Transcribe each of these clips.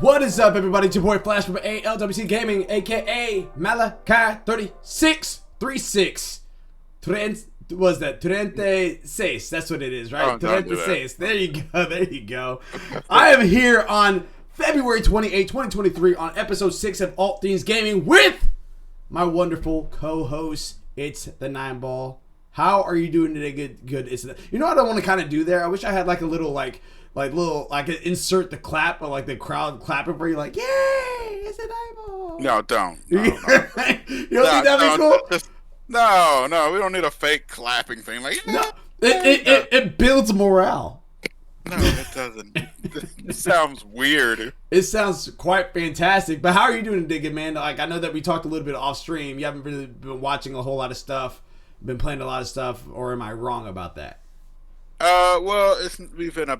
What is up, everybody? It's your boy Flash from ALWT Gaming, aka Malachi3636. Was that 36? That's what it is, right? Oh, don't do 36. There you go. There you go. I am here on February 28, 2023 on episode 6 of Alt Things Gaming with my wonderful co-host. It's the 9Ball. How are you doing today? Good. You know what I want to kind of do there? I wish I had like a little insert the clap or like the crowd clapping for you, like, yay, it's an eyeball. No, don't. No. You don't think that'd be cool? No, we don't need a fake clapping thing. Like, no, it builds morale. No, it doesn't. It sounds weird. It sounds quite fantastic. But how are you doing today, good man? Like, I know that we talked a little bit off stream. You haven't really been watching a whole lot of stuff, been playing a lot of stuff, or am I wrong about that? Well, it's been a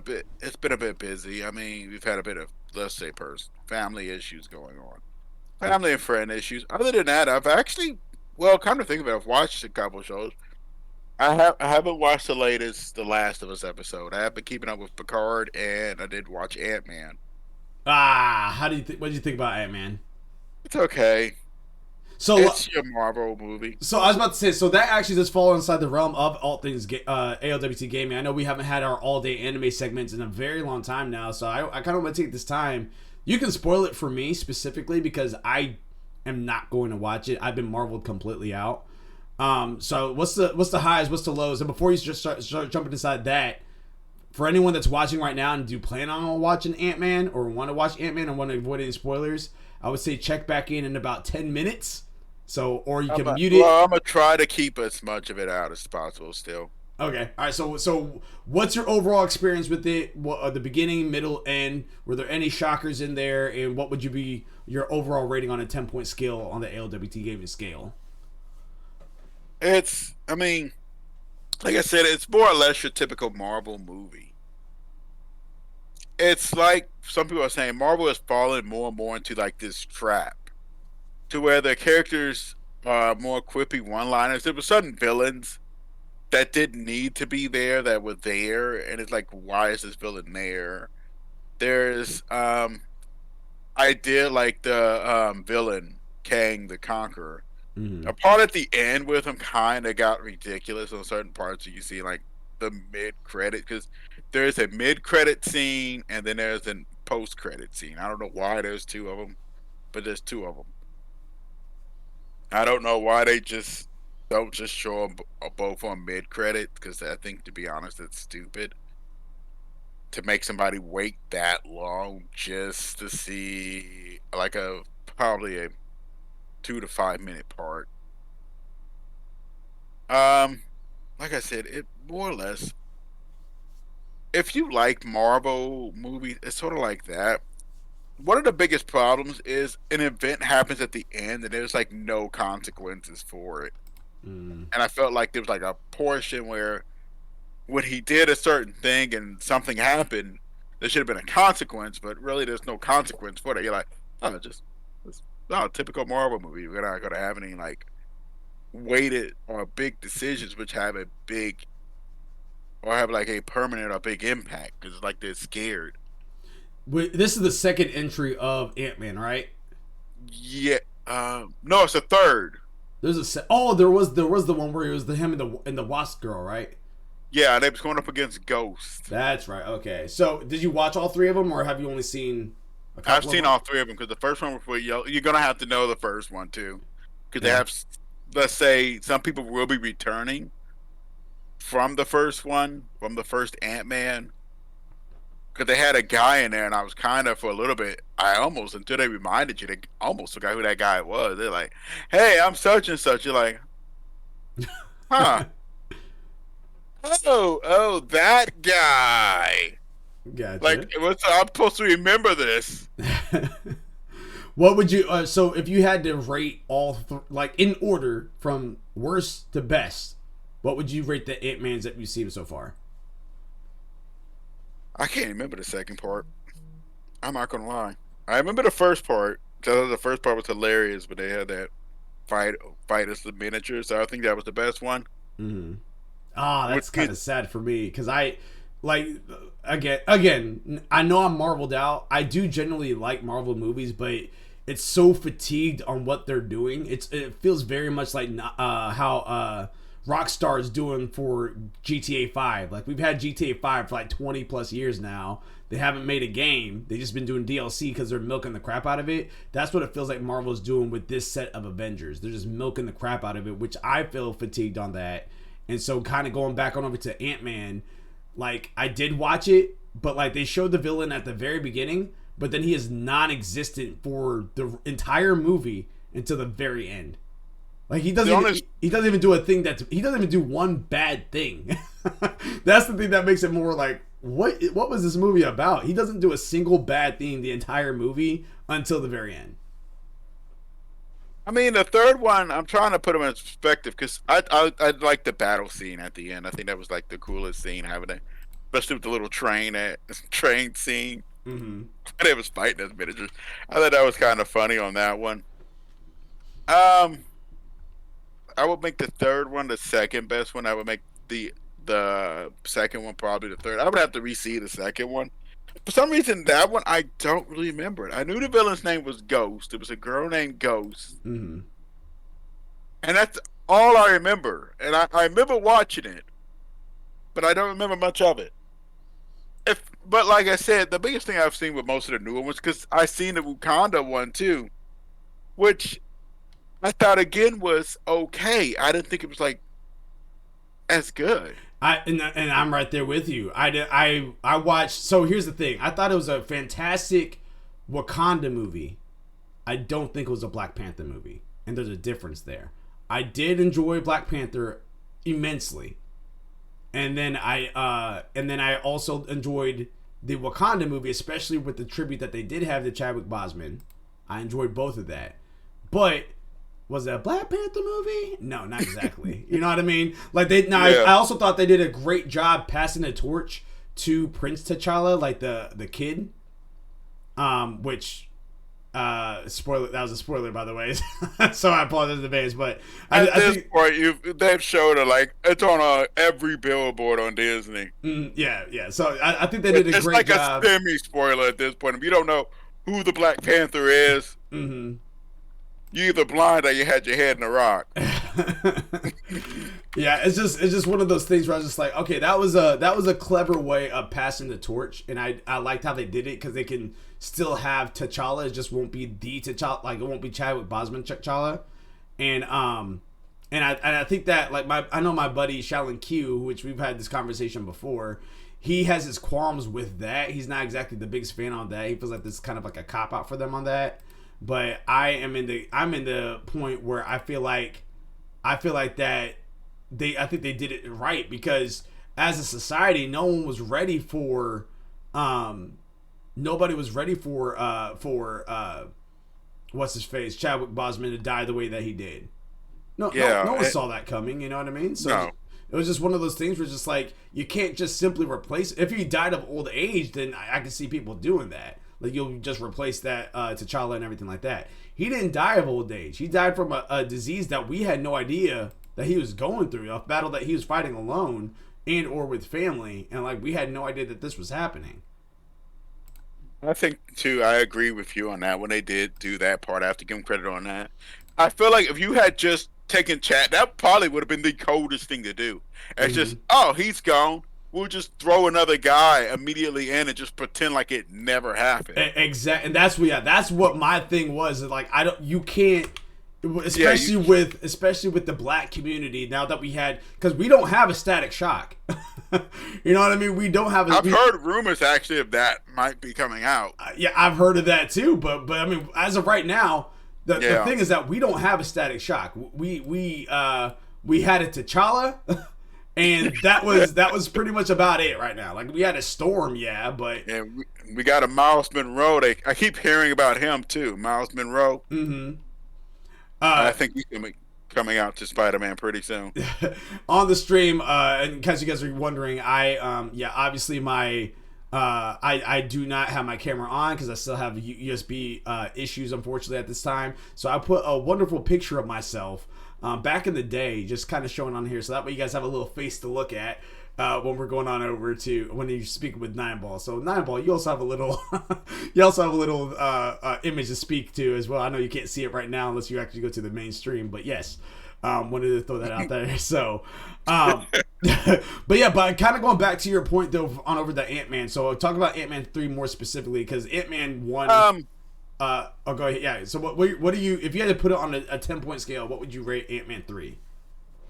bit busy. I mean, we've had a bit of, let's say, family issues going on, family and friend issues. Other than that, I've actually, come to think of it, I've watched a couple shows. I haven't watched the Last of Us episode. I have been keeping up with Picard, and I did watch Ant-Man. What do you think about Ant-Man? It's okay. So it's your Marvel movie. So I was about to say, so that actually does fall inside the realm of all things ALWT Gaming. I know we haven't had our all-day anime segments in a very long time now, so I kind of want to take this time. You can spoil it for me specifically because I am not going to watch it. I've been Marveled completely out. So what's the highs, what's the lows? And before you just start jumping inside that, for anyone that's watching right now and do plan on watching Ant-Man or want to watch Ant-Man and want to avoid any spoilers, I would say check back in about 10 minutes. So, or you can mute it. Well, I'm gonna try to keep as much of it out as possible still. Okay. All right. So what's your overall experience with it? What, the beginning, middle, end? Were there any shockers in there? And what would you be your overall rating on a 10-point scale on the ALWT gaming scale? Like I said, it's more or less your typical Marvel movie. It's like some people are saying Marvel has fallen more and more into like this trap, to where the characters are more quippy one-liners. There were certain villains that didn't need to be there that were there, and it's like, why is this villain there? There's I did like the villain Kang the Conqueror. Mm-hmm. A part at the end with him kind of got ridiculous on certain parts. You see like the mid-credit, because there's a mid-credit scene and then there's a post-credit scene. I don't know why there's two of them, but there's two of them. I don't know why they just don't just show them both on mid-credit, because I think, to be honest, it's stupid to make somebody wait that long just to see like probably a 2 to 5 minute part. Like I said, it more or less, if you like Marvel movies, it's sort of like that. One of the biggest problems is an event happens at the end and there's like no consequences for it. And I felt like there was like a portion where when he did a certain thing and something happened, there should have been a consequence, but really there's no consequence for that. You're like, oh, it's not a typical Marvel movie. We're not going to have any like weighted or big decisions which have a big, or have like a permanent or big impact, because it's like they're scared. This is the second entry of Ant-Man, right? Yeah. No, it's the third. There was the one where it was him and the Wasp girl, right? Yeah, they was going up against Ghost. That's right. Okay. So, did you watch all three of them, or have you only seen a couple? I've seen all three of them, because the first one was you're gonna have to know the first one too, because they have, let's say, some people will be returning from the first Ant-Man. Because they had a guy in there, and I was kind of, for a little bit, until they reminded you, they almost forgot who that guy was. They're like, hey, I'm such and such. You're like, huh. Oh, that guy. Gotcha. Like, I'm supposed to remember this. What would you, so if you had to rate all, like in order from worst to best, what would you rate the Ant-Mans that you've seen so far? I can't remember the second part. I'm not gonna lie. I remember the first part, because the first part was hilarious, but they had that fight as the miniature, so I think that was the best one. Mm-hmm. That's kind of sad for me, because like again, I know I'm marveled out. I do generally like Marvel movies, but it's so fatigued on what they're doing. It feels very much like how Rockstar is doing for GTA 5. Like, we've had GTA 5 for like 20 plus years now. They haven't made a game. They've just been doing DLC because they're milking the crap out of it. That's what it feels like Marvel's doing with this set of Avengers. They're just milking the crap out of it, which I feel fatigued on that. And so, kind of going back on over to Ant-Man, like, I did watch it, but like, they showed the villain at the very beginning, but then he is non-existent for the entire movie until the very end. Like, he doesn't even do a thing he doesn't even do one bad thing. That's the thing that makes it more like, what was this movie about? He doesn't do a single bad thing the entire movie until the very end. I mean, the third one, I'm trying to put them in perspective because I like the battle scene at the end. I think that was like the coolest scene having it, especially with the little train scene. Mm-hmm. They was fighting as miniatures. I thought that was kind of funny on that one. I would make the third one the second best one. I would make the second one probably the third. I would have to re-see the second one. For some reason, that one I don't really remember it. I knew the villain's name was Ghost. It was a girl named Ghost, Mm-hmm. and that's all I remember. And I remember watching it, but I don't remember much of it. But like I said, the biggest thing I've seen with most of the newer ones, because I seen the Wakanda one too, which I thought again was okay. I didn't think it was like as good. And I'm right there with you. I watched. So here's the thing. I thought it was a fantastic Wakanda movie. I don't think it was a Black Panther movie, and there's a difference there. I did enjoy Black Panther immensely, and then I also enjoyed the Wakanda movie, especially with the tribute that they did have to Chadwick Boseman. I enjoyed both of that, but was it a Black Panther movie? No, not exactly. You know what I mean? Like, I also thought they did a great job passing the torch to Prince T'Challa, like the kid. Which spoiler, that was a spoiler, by the way. So I apologize in advance, but at this point, they've showed it like it's on every billboard on Disney. Yeah. So I think they did a great job. It's like a semi-spoiler at this point. If you don't know who the Black Panther is, you're either blind or you had your head in a rock. Yeah, it's just one of those things where I was just like, okay, that was a clever way of passing the torch, and I liked how they did it because they can still have T'Challa. It just won't be the T'Challa, like, it won't be Chadwick Boseman T'Challa, and I think that, like, I know my buddy Shaolin Q, which we've had this conversation before. He has his qualms with that. He's not exactly the biggest fan on that. He feels like this is kind of like a cop out for them on that. But I'm in the point where I feel like that I think they did it right, because as a society, nobody was ready for what's his face, Chadwick Boseman, to die the way that he did. No one saw that coming. You know what I mean? So no. It was just one of those things where it's just like, you can't just simply replace. If he died of old age, then I can see people doing that. Like, you'll just replace that T'Challa and everything like that. He didn't die of old age. He died from a disease that we had no idea that he was going through, a battle that he was fighting alone and or with family, and like, we had no idea that this was happening. I think too, I agree with you on that. When they did do that part, I have to give them credit on that. I feel like if you had just taken Chad, that probably would have been the coldest thing to do. It's just, oh, he's gone. We'll just throw another guy immediately in and just pretend like it never happened. Exactly, and that's what my thing was. Like, you can't, especially with the black community. Now that because we don't have a Static Shock. You know what I mean? We don't have. I've heard rumors actually of that might be coming out. Yeah, I've heard of that too. But I mean, as of right now, the thing is that we don't have a Static Shock. We had a T'Challa. And that was pretty much about it right now. Like, we had a Storm, but we got a Miles Monroe. I keep hearing about him too, Miles Monroe. I think he's gonna be coming out to Spider-Man pretty soon. On the stream, and in case you guys are wondering, obviously my I do not have my camera on because I still have USB issues, unfortunately, at this time. So I put a wonderful picture of myself back in the day, just kind of showing on here, so that way you guys have a little face to look at. when we're going on over to when you speak with Nine Ball. So Nine Ball, you also have a little, you also have a little image to speak to as well. I know you can't see it right now unless you actually go to the mainstream, but yes, wanted to throw that out there. So, but yeah, but kind of going back to your point though on over the Ant-Man. So talk about Ant-Man 3 more specifically because Ant-Man 1. Oh, go ahead. Yeah. So what do you if you had to put it on a 10-point scale? What would you rate Ant-Man 3?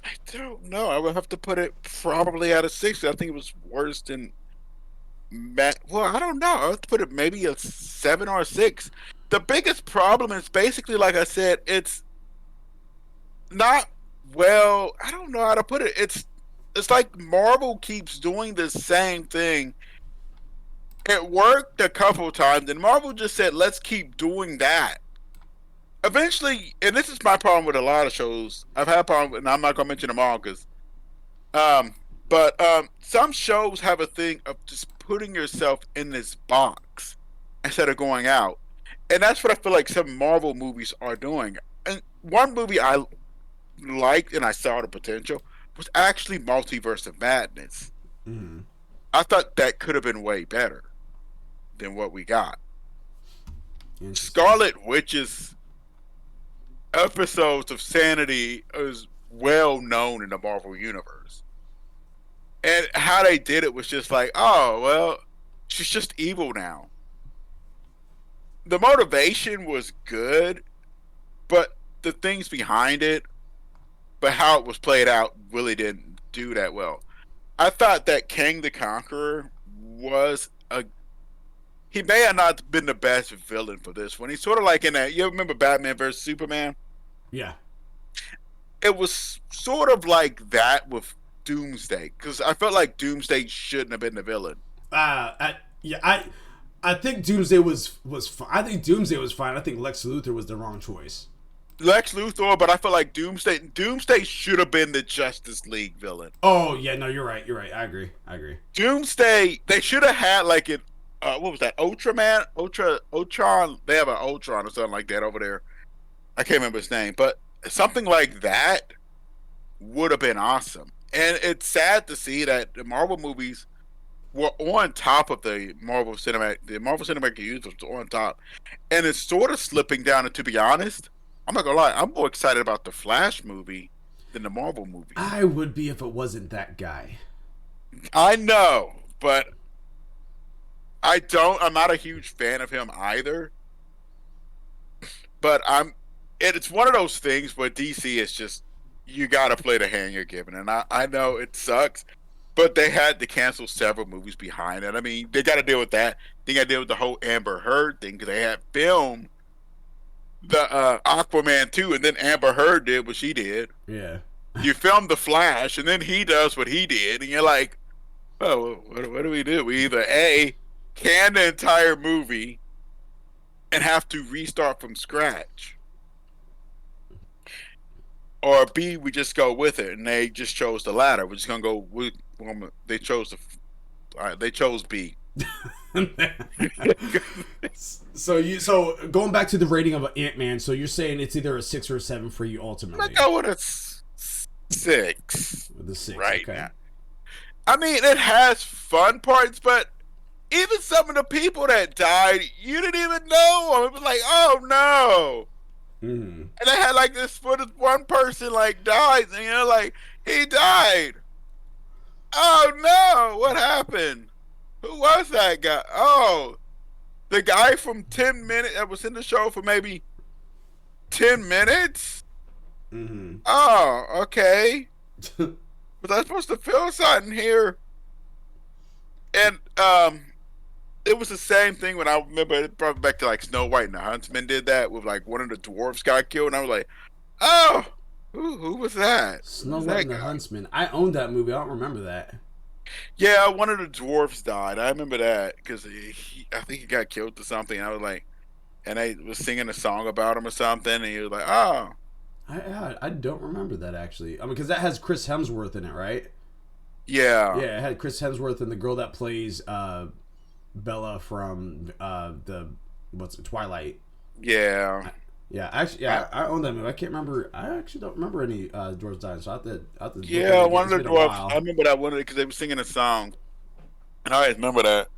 I don't know. I would have to put it probably out of 60. I think it was worse than Matt. Well, I don't know. I would put it maybe a 7 or a 6. The biggest problem is basically, like I said, it's not well. I don't know how to put it. It's like Marvel keeps doing the same thing. It worked a couple times, and Marvel just said, "Let's keep doing that." Eventually, and this is my problem with a lot of shows. I've had a problem, and I'm not gonna mention them all because, but some shows have a thing of just putting yourself in this box instead of going out, and that's what I feel like some Marvel movies are doing. And one movie I liked and I saw the potential was actually Multiverse of Madness. Mm. I thought that could have been way better than what we got. Scarlet Witch's episodes of sanity is well known in the Marvel universe, and how they did it was just like, oh well, she's just evil now. The motivation was good, but the things behind it, but how it was played out, really didn't do that well. I thought that Kang the Conqueror was a he may have not been the best villain for this one. He's sort of like in that. You remember Batman versus Superman? Yeah. It was sort of like that with Doomsday, because I felt like Doomsday shouldn't have been the villain. I think Doomsday was fine. I think Doomsday was fine. I think Lex Luthor was the wrong choice. Lex Luthor, but I feel like Doomsday should have been the Justice League villain. Oh yeah, no, you're right. You're right. I agree. Doomsday, they should have had like it. What was that? Ultron. They have an Ultron or something like that over there. I can't remember his name, but something like that would have been awesome. And it's sad to see that the Marvel movies were on top of the Marvel Cinematic Universe was on top, and it's sort of slipping down. And to be honest, I'm not gonna lie, I'm more excited about the Flash movie than the Marvel movie. I would be if it wasn't that guy. I know, but I'm not a huge fan of him either. But it's one of those things where DC is just, you got to play the hand you're given. And I know it sucks, but they had to cancel several movies behind it. I mean, they got to deal with that. They got to deal with the whole Amber Heard thing because they had filmed the Aquaman 2, and then Amber Heard did what she did. Yeah. You filmed The Flash, and then he does what he did, and you're like, oh, what do we do? We either A, can the entire movie and have to restart from scratch, or B, we just go with it, and they just chose the latter. We're just gonna go with. They chose they chose B. So going back to the rating of Ant-Man, so you're saying it's either a 6 or a 7 for you ultimately. I'm gonna go with a 6. With a 6, right okay. now. I mean, it has fun parts, but even some of the people that died, you didn't even know. It was like, oh no. Mm-hmm. And they had like this one person like dies, and you're like, he died. Oh no, what happened? Who was that guy? Oh, the guy from 10 Minutes that was in the show for maybe 10 minutes? Mm-hmm. Oh, okay. Was I supposed to feel something here? And it was the same thing when I remember it brought me back to like Snow White and the Huntsman did that with like one of the dwarves got killed, and I was like, oh, who was that? Snow White and the Huntsman. I owned that movie. I don't remember that. Yeah, one of the dwarves died. I remember that because I think he got killed or something. I was like, and they was singing a song about him or something, and he was like, oh. I don't remember that actually. I mean, because that has Chris Hemsworth in it, right? Yeah. Yeah, it had Chris Hemsworth and the girl that plays Bella from Twilight. Yeah. Yeah, actually, Uh, yeah, I own that movie. I can't remember. I actually don't remember any dwarves dying, so I have to look at it yeah, again. one It's of been the a dwarfs. I while. remember that one because they were singing a song, and I remember that.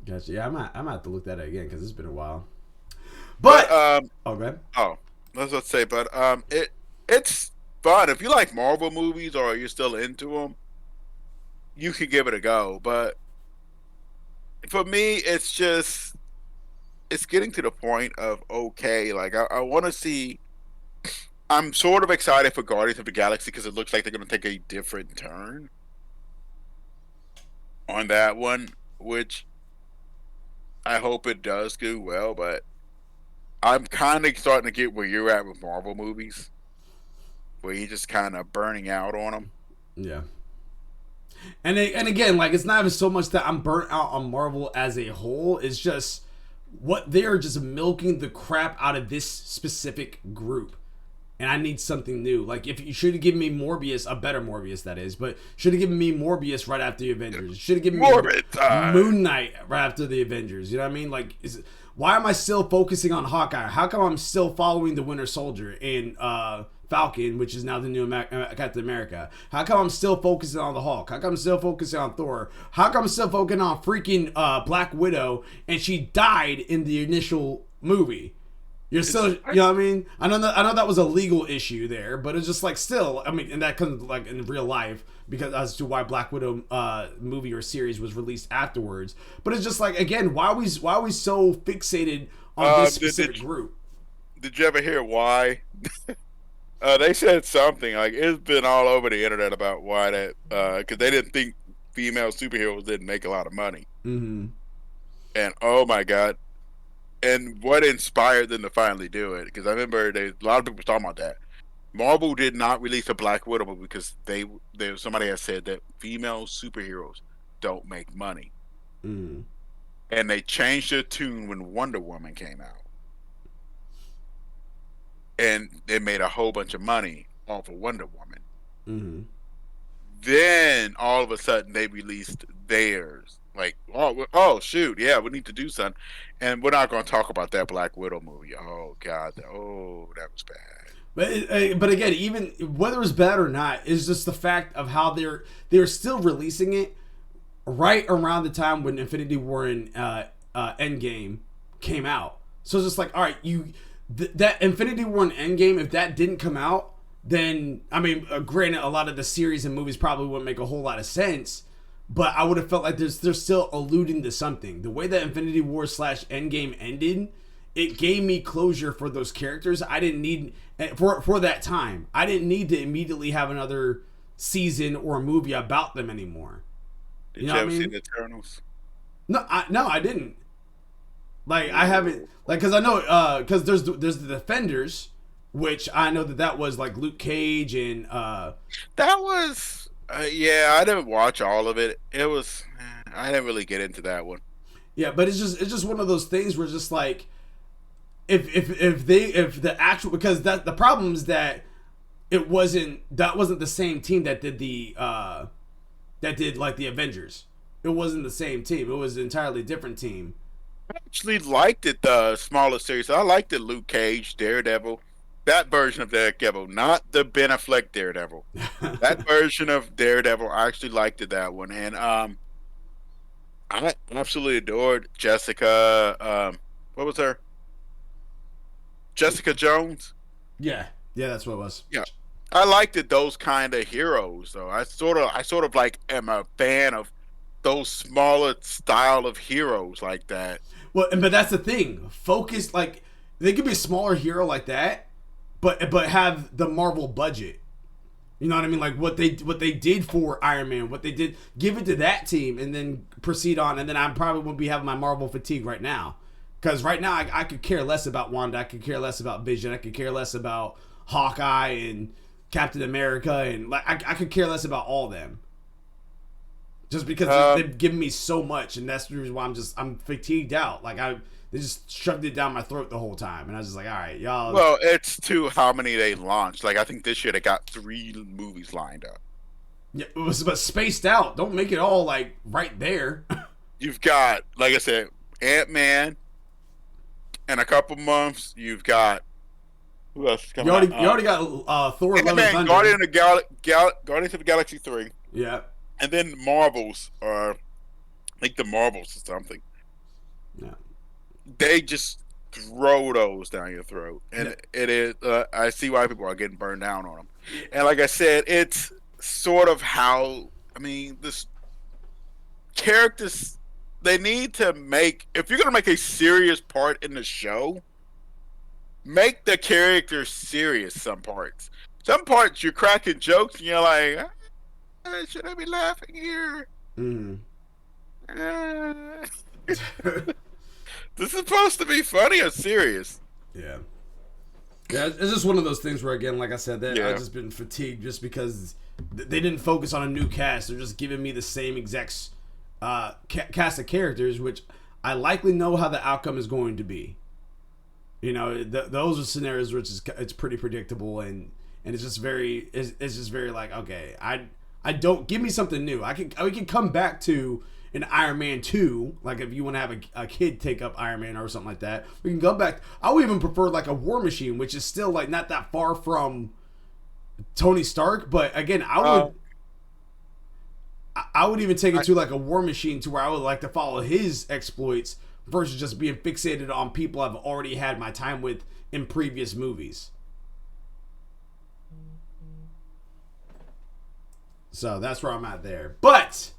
Gotcha. Yeah, I might have to look that again because it's been a while. But But oh, go ahead. oh, let's say, but it's fun if you like Marvel movies or you're still into them. You could give it a go. But for me, it's getting to the point of okay. Like I want to see. I'm sort of excited for Guardians of the Galaxy because it looks like they're going to take a different turn on that one, which I hope it does do well. But I'm kind of starting to get where you're at with Marvel movies, where you're just kind of burning out on them. Yeah. And again, like it's not even so much that I'm burnt out on Marvel as a whole. It's just what they are just milking the crap out of this specific group. And I need something new. Like if you should have given me Morbius, a better Morbius that is, but should have given me Morbius right after the Avengers. Should have given me Morbid time. Moon Knight right after the Avengers. You know what I mean? Like, why am I still focusing on Hawkeye? How come I'm still following the Winter Soldier and Falcon, which is now the new Captain America? How come I'm still focusing on the Hulk? How come I'm still focusing on Thor? How come I'm still focusing on freaking Black Widow and she died in the initial movie? You're still, you know what I mean? I know that was a legal issue there, but it's just like still, I mean, and that comes like in real life because as to why Black Widow movie or series was released afterwards. But it's just like again, why are we so fixated on this specific group? Did you ever hear why? They said something like it's been all over the internet about why that because they didn't think female superheroes didn't make a lot of money, Mm-hmm. and oh my god, and what inspired them to finally do it? Because I remember a lot of people were talking about that. Marvel did not release a Black Widow movie because they somebody has said that female superheroes don't make money, Mm-hmm. and they changed their tune when Wonder Woman came out, and they made a whole bunch of money off of Wonder Woman. Mm-hmm. Then all of a sudden they released theirs. Like, oh shoot, yeah, we need to do something, and we're not going to talk about that Black Widow movie. Oh god, oh that was bad. But again, even whether it's bad or not, is just the fact of how they're still releasing it right around the time when Infinity War and Endgame came out. So it's just like, all right, that Infinity War and Endgame, if that didn't come out, then I mean, granted, a lot of the series and movies probably wouldn't make a whole lot of sense. But I would have felt like they're still alluding to something. The way that Infinity War / Endgame ended, it gave me closure for those characters. I didn't need for that time. I didn't need to immediately have another season or movie about them anymore. Did You you know what I ever see mean? the Eternals? No, I didn't. Like I haven't, like, because I know, because there's the Defenders, which I know that was like Luke Cage and That was yeah. I didn't watch all of it. It was I didn't really get into that one. yeah, but it's just one of those things where it's just like if the actual, because that the problem is that that wasn't the same team that did the that did like the Avengers. It wasn't the same team. It was an entirely different team. I actually liked it, the smaller series. I liked it, Luke Cage, Daredevil, that version of Daredevil, not the Ben Affleck Daredevil. That version of Daredevil, I actually liked it, that one, and I absolutely adored Jessica. What was her? Jessica Jones. Yeah, yeah, that's what it was. Yeah, I liked it. Those kind of heroes, though. I sort of like am a fan of those smaller style of heroes like that. Well, but that's the thing. Focus, like, they could be a smaller hero like that, but have the Marvel budget. You know what I mean? Like what they did for Iron Man, what they did, give it to that team, and then proceed on. And then I probably won't be having my Marvel fatigue right now, because right now I could care less about Wanda, I could care less about Vision, I could care less about Hawkeye and Captain America, and like I could care less about all of them. Just because they've given me so much, and that's the reason why I'm fatigued out. Like they just shoved it down my throat the whole time, and I was just like, all right, y'all. Well, it's to how many they launched. Like I think this year they got 3 movies lined up. Yeah, it was but spaced out. Don't make it all like right there. You've got, like I said, Ant-Man in a couple months, you've got who else is You coming already out? you already got Thor: Love and Ant-Man, Thunder. Guardians of the Galaxy 3, Yeah. and then Marvels, or I think the Marvels or something. Yeah. They just throw those down your throat, Yeah. and it is. I see why people are getting burned down on them. And like I said, it's sort of how I mean this characters. They need to make if you're gonna make a serious part in the show, make the character serious. Some parts you're cracking jokes, and you're like, should I be laughing here? Mm. Uh, this is supposed to be funny or serious? Yeah. Yeah, it's just one of those things where, again, like I said, that I've Yeah. just been fatigued just because they didn't focus on a new cast. They're just giving me the same exact cast of characters, which I likely know how the outcome is going to be. You know, those are scenarios which it's pretty predictable, and it's just it's just very like, okay, I don't give me something new. We can come back to an Iron Man 2, like if you want to have a kid take up Iron Man or something like that, we can go back. I would even prefer like a War Machine, which is still like not that far from Tony Stark, but again, I would even take it to like a War Machine, to where I would like to follow his exploits versus just being fixated on people I've already had my time with in previous movies. So that's where I'm at there. But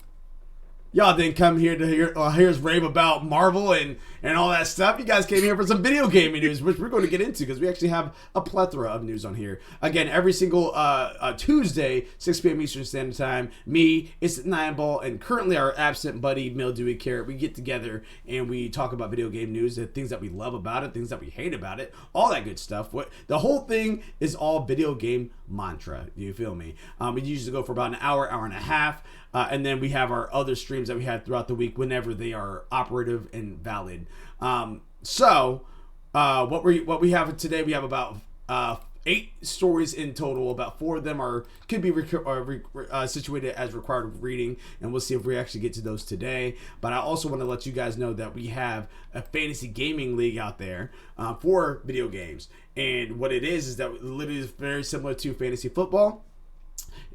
y'all didn't come here to hear us rave about Marvel and all that stuff. You guys came here for some video gaming news, which we're going to get into because we actually have a plethora of news on here. Again, every single Tuesday, 6 p.m. Eastern Standard Time, me, it's Nine Ball, and currently our absent buddy, Mildewy Carrot, we get together and we talk about video game news, the things that we love about it, things that we hate about it, all that good stuff. The whole thing is all video game mantra. You feel me? We usually go for about an hour and a half. And then we have our other streams that we had throughout the week whenever they are operative and valid. What we have today, we have about 8 stories in total. About 4 of them could be situated as required reading, and we'll see if we actually get to those today. But I also want to let you guys know that we have a fantasy gaming league out there for video games, and what it is that it literally is very similar to fantasy football.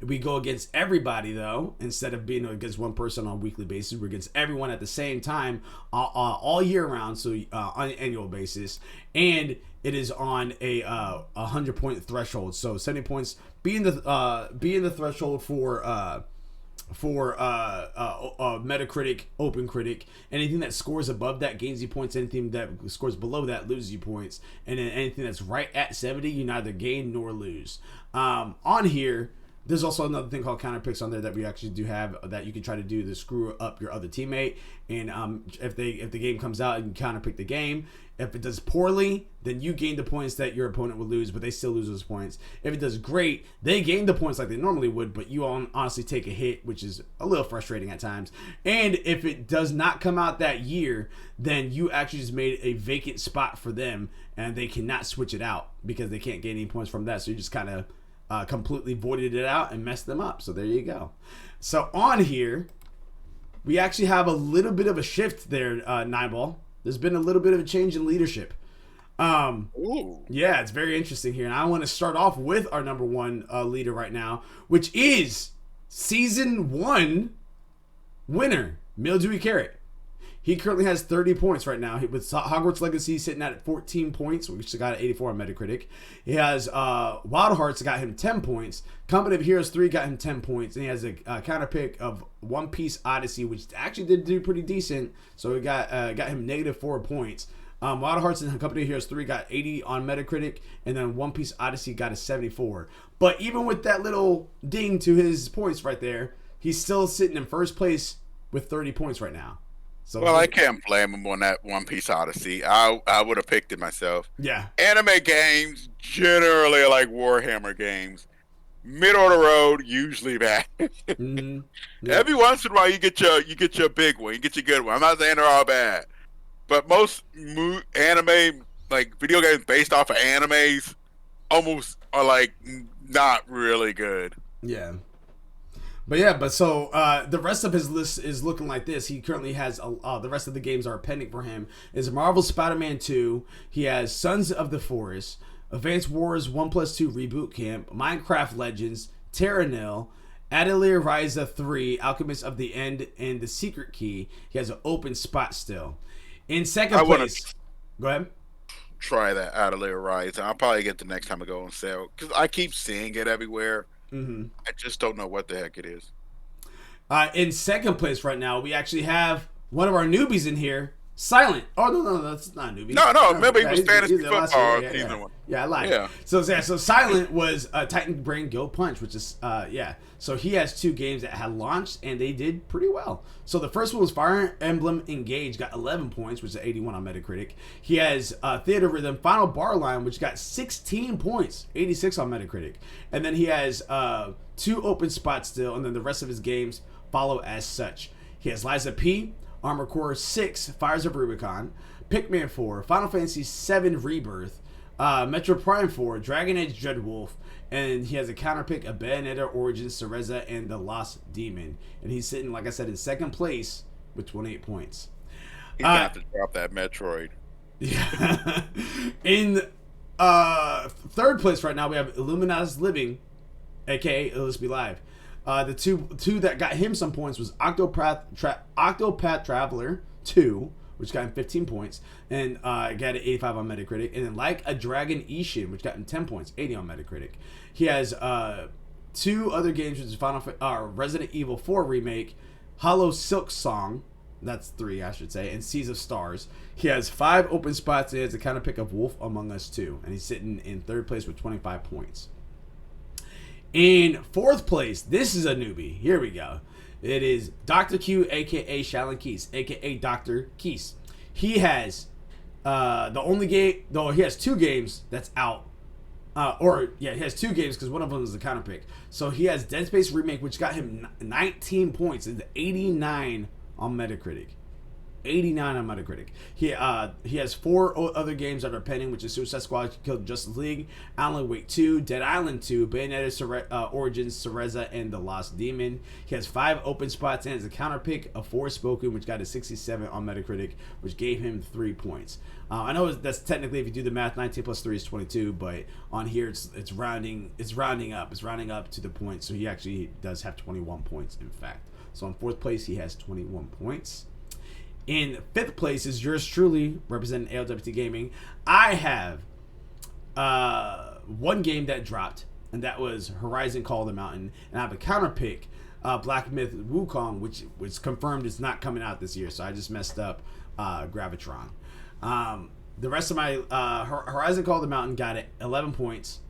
We go against everybody, though. Instead of being against one person on a weekly basis, we're against everyone at the same time all year round, so on an annual basis. And it is on a 100-point threshold. So 70 points being the threshold for Metacritic, OpenCritic. Anything that scores above that gains you points. Anything that scores below that loses you points. And then anything that's right at 70, you neither gain nor lose. On here, there's also another thing called counter picks on there that we actually do have that you can try to do to screw up your other teammate. And if the game comes out and you counter pick the game, if it does poorly, then you gain the points that your opponent would lose, but they still lose those points. If it does great, they gain the points like they normally would, but you honestly take a hit, which is a little frustrating at times. And if it does not come out that year, then you actually just made a vacant spot for them, and they cannot switch it out because they can't gain any points from that. So you just kind of completely voided it out and messed them up. So there you go. So on here, we actually have a little bit of a shift there, Nibal. There's been a little bit of a change in leadership. Yeah, it's very interesting here. And I want to start off with our number one leader right now, which is Season 1 winner, Mildewy Carrot. He currently has 30 points right now. With Hogwarts Legacy sitting at 14 points, which got an 84 on Metacritic. He has Wild Hearts got him 10 points. Company of Heroes 3 got him 10 points. And he has a counter pick of One Piece Odyssey, which actually did do pretty decent. So we got him negative 4 points. Wild Hearts and Company of Heroes 3 got 80 on Metacritic. And then One Piece Odyssey got a 74. But even with that little ding to his points right there, he's still sitting in first place with 30 points right now. So well, I can't blame him on that One Piece Odyssey. I would have picked it myself. Yeah. Anime games generally are like Warhammer games. Middle of the road, usually bad. Mm-hmm. Yeah. Every once in a while, you get your big one, you get your good one. I'm not saying they're all bad, but most anime, like video games based off of animes, almost are like not really good. Yeah. But yeah, the rest of his list is looking like this. He currently has the rest of the games are pending for him. Is Marvel Spider-Man 2. He has Sons of the Forest, Advanced Wars 1+2 Reboot Camp, Minecraft Legends, Terra Nil, Atelier Ryza 3, Alchemist of the End, and The Secret Key. He has an open spot still. In second place, go ahead. Try that out of there, right? I'll probably get the next time I go on sale because I keep seeing it everywhere. Mm-hmm. I just don't know what the heck it is. In second place right now, we actually have one of our newbies in here, Silent. Oh no, that's not a newbie. No. Remember he was fantasy football season one. Yeah, I lied. Yeah. So Silent was Titan Brain Go Punch, which is So he has 2 games that had launched and they did pretty well. So the first one was Fire Emblem Engage, got 11 points, which is 81 on Metacritic. He has Theater Rhythm Final Bar Line, which got 16 points, 86 on Metacritic. And then he has 2 open spots still, and then the rest of his games follow as such. He has Liza P, Armor Core 6, Fires of Rubicon, Pikmin 4, Final Fantasy 7 Rebirth, Metro Prime 4, Dragon Age Dreadwolf, and he has a counterpick of Bayonetta Origins, Cereza, and The Lost Demon. And he's sitting, like I said, in second place with 28 points. He's going to have to drop that Metroid. Yeah. In third place right now, we have Illuminatus Living, a.k.a. Let's Be Live. The two that got him some points was Octopath Traveler 2, which got him 15 points, and got an 85 on Metacritic. And then Like a Dragon Ishin, which got him 10 points, 80 on Metacritic. He has 2 other games, which is Resident Evil 4 Remake, Hollow Silk Song, that's 3, I should say, and Seas of Stars. He has 5 open spots, and he has a counterpick of Wolf Among Us 2, and he's sitting in third place with 25 points. In fourth place, this is a newbie. Here we go. It is Dr. Q, a.k.a. Shalyn Keys, a.k.a. Dr. Keys. He has the only game, though he has 2 games that's out. He has 2 games because one of them is a counterpick. So he has Dead Space Remake, which got him 19 points. It's 89 on Metacritic. 89 on Metacritic. He has 4 other games that are pending, which is Suicide Squad, Killed Justice League, Alan Wake 2, Dead Island 2, Bayonetta Origins, Cereza, and The Lost Demon. He has 5 open spots and has a counterpick of Forspoken, which got a 67 on Metacritic, which gave him 3 points. I know that's technically, if you do the math, 19 plus 3 is 22, but on here it's rounding up. It's rounding up to the point, so he actually does have 21 points, in fact. So in fourth place, he has 21 points. In fifth place is yours truly, representing ALWT Gaming. I have 1 game that dropped, and that was Horizon Call of the Mountain. And I have a counter pick, Black Myth Wukong, which was confirmed is not coming out this year. So I just messed up Gravitron. The rest of my Horizon Call of the Mountain got it 11 points.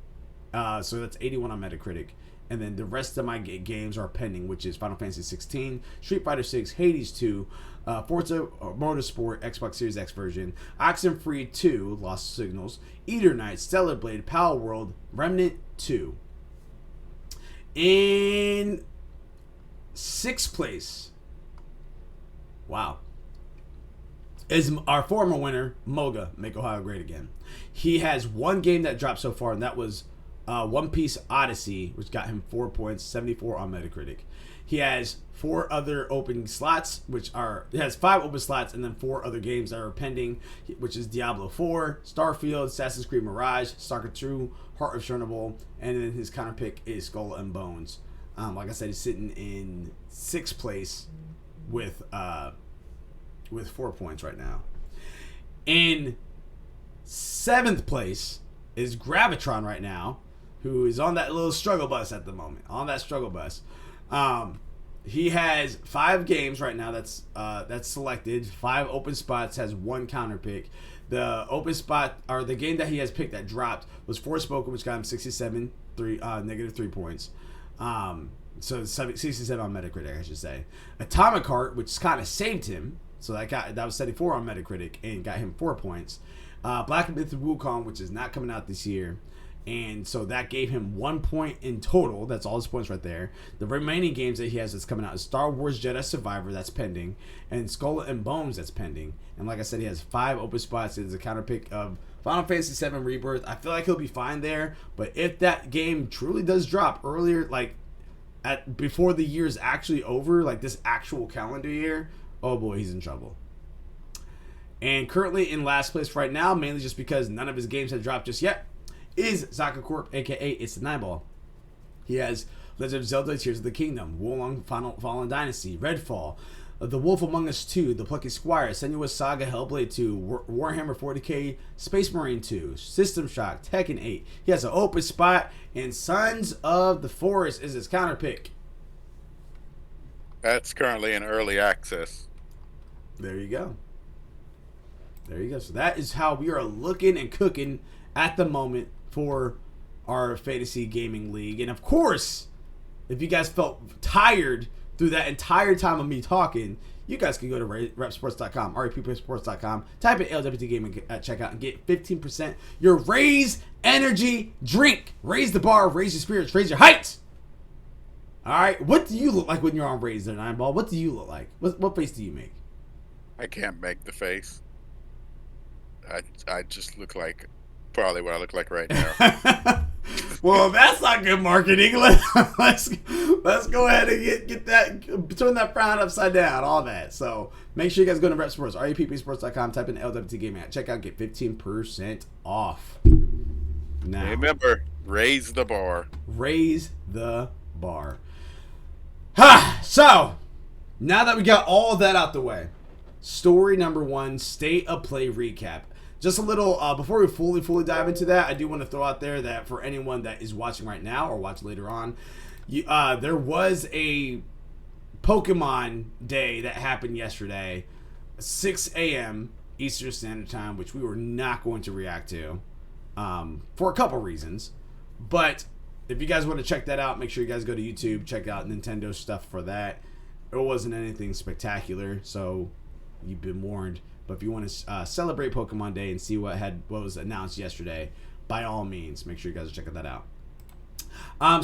So that's 81 on Metacritic. And then the rest of my games are pending, which is Final Fantasy 16, Street Fighter 6, Hades 2, Forza Motorsport, Xbox Series X version, Oxenfree 2, Lost Signals, Eater Knight, Stellar Blade, Power World, Remnant 2. In 6th place, wow, is our former winner, Moga, Make Ohio Great Again. He has 1 game that dropped so far, and that was One Piece Odyssey, which got him 4 points, 74 on Metacritic. He has 4 other open slots, he has 5 open slots, and then 4 other games that are pending, which is Diablo 4, Starfield, Assassin's Creed Mirage, Stalker 2, Heart of Chernobyl, and then his counterpick is Skull and Bones. Like I said, he's sitting in 6th place with 4 points right now. In 7th place is Gravitron right now, who is on that little struggle bus at the moment. He has 5 games right now that's selected, 5 open spots, has 1 counter pick. The open spot, or the game that he has picked that dropped, was Forspoken, which got him 67, negative 3 points. So 67 on Metacritic, I should say. Atomic Heart, which kind of saved him, so that was 74 on Metacritic and got him 4 points. Black Myth Wukong, which is not coming out this year, and so that gave him 1 point in total. That's all his points right there. The remaining games that he has that's coming out is Star Wars Jedi Survivor, that's pending, and Skull and Bones, that's pending. And like I said, he has 5 open spots. There's a counter pick of Final Fantasy VII Rebirth. I feel like he'll be fine there, but if that game truly does drop earlier, like before the year's actually over, like this actual calendar year, oh boy, he's in trouble. And currently in last place right now, mainly just because none of his games have dropped just yet, is Zaka Corp, aka It's the Nineball. He has Legend of Zelda: Tears of the Kingdom, Wolong Fallen Dynasty, Redfall, The Wolf Among Us 2, The Plucky Squire, Senua's Saga, Hellblade 2, Warhammer 40k, Space Marine 2, System Shock, Tekken 8. He has an open spot, and Sons of the Forest is his counter pick. That's currently in early access. There you go. There you go. So that is how we are looking and cooking at the moment for our fantasy gaming league. And of course, if you guys felt tired through that entire time of me talking, you guys can go to repsports.com, repsports.com, type in ALWT Gaming at checkout and get 15% your Raise Energy drink. Raise the bar, raise your spirits, raise your heights. All right. What do you look like when you're on Raise there, Nineball? What do you look like? What face do you make? I can't make the face. I just look like probably what I look like right now. Well, that's not good marketing. Let's go ahead and get that, turn that frown upside down, all that. So make sure you guys go to Rep Sports, repsports.com, type in LWT Gaming at checkout, get 15% off. Now, remember, raise the bar. Raise the bar. Ha! So now that we got all of that out the way, story number 1, state of play recap. Just a little, before we fully dive into that, I do want to throw out there that for anyone that is watching right now or watch later on, there was a Pokemon Day that happened yesterday, 6 a.m. Eastern Standard Time, which we were not going to react to for a couple reasons. But if you guys want to check that out, make sure you guys go to YouTube, check out Nintendo stuff for that. It wasn't anything spectacular, so you've been warned. But if you want to celebrate Pokemon Day and see what was announced yesterday, by all means, make sure you guys are checking that out.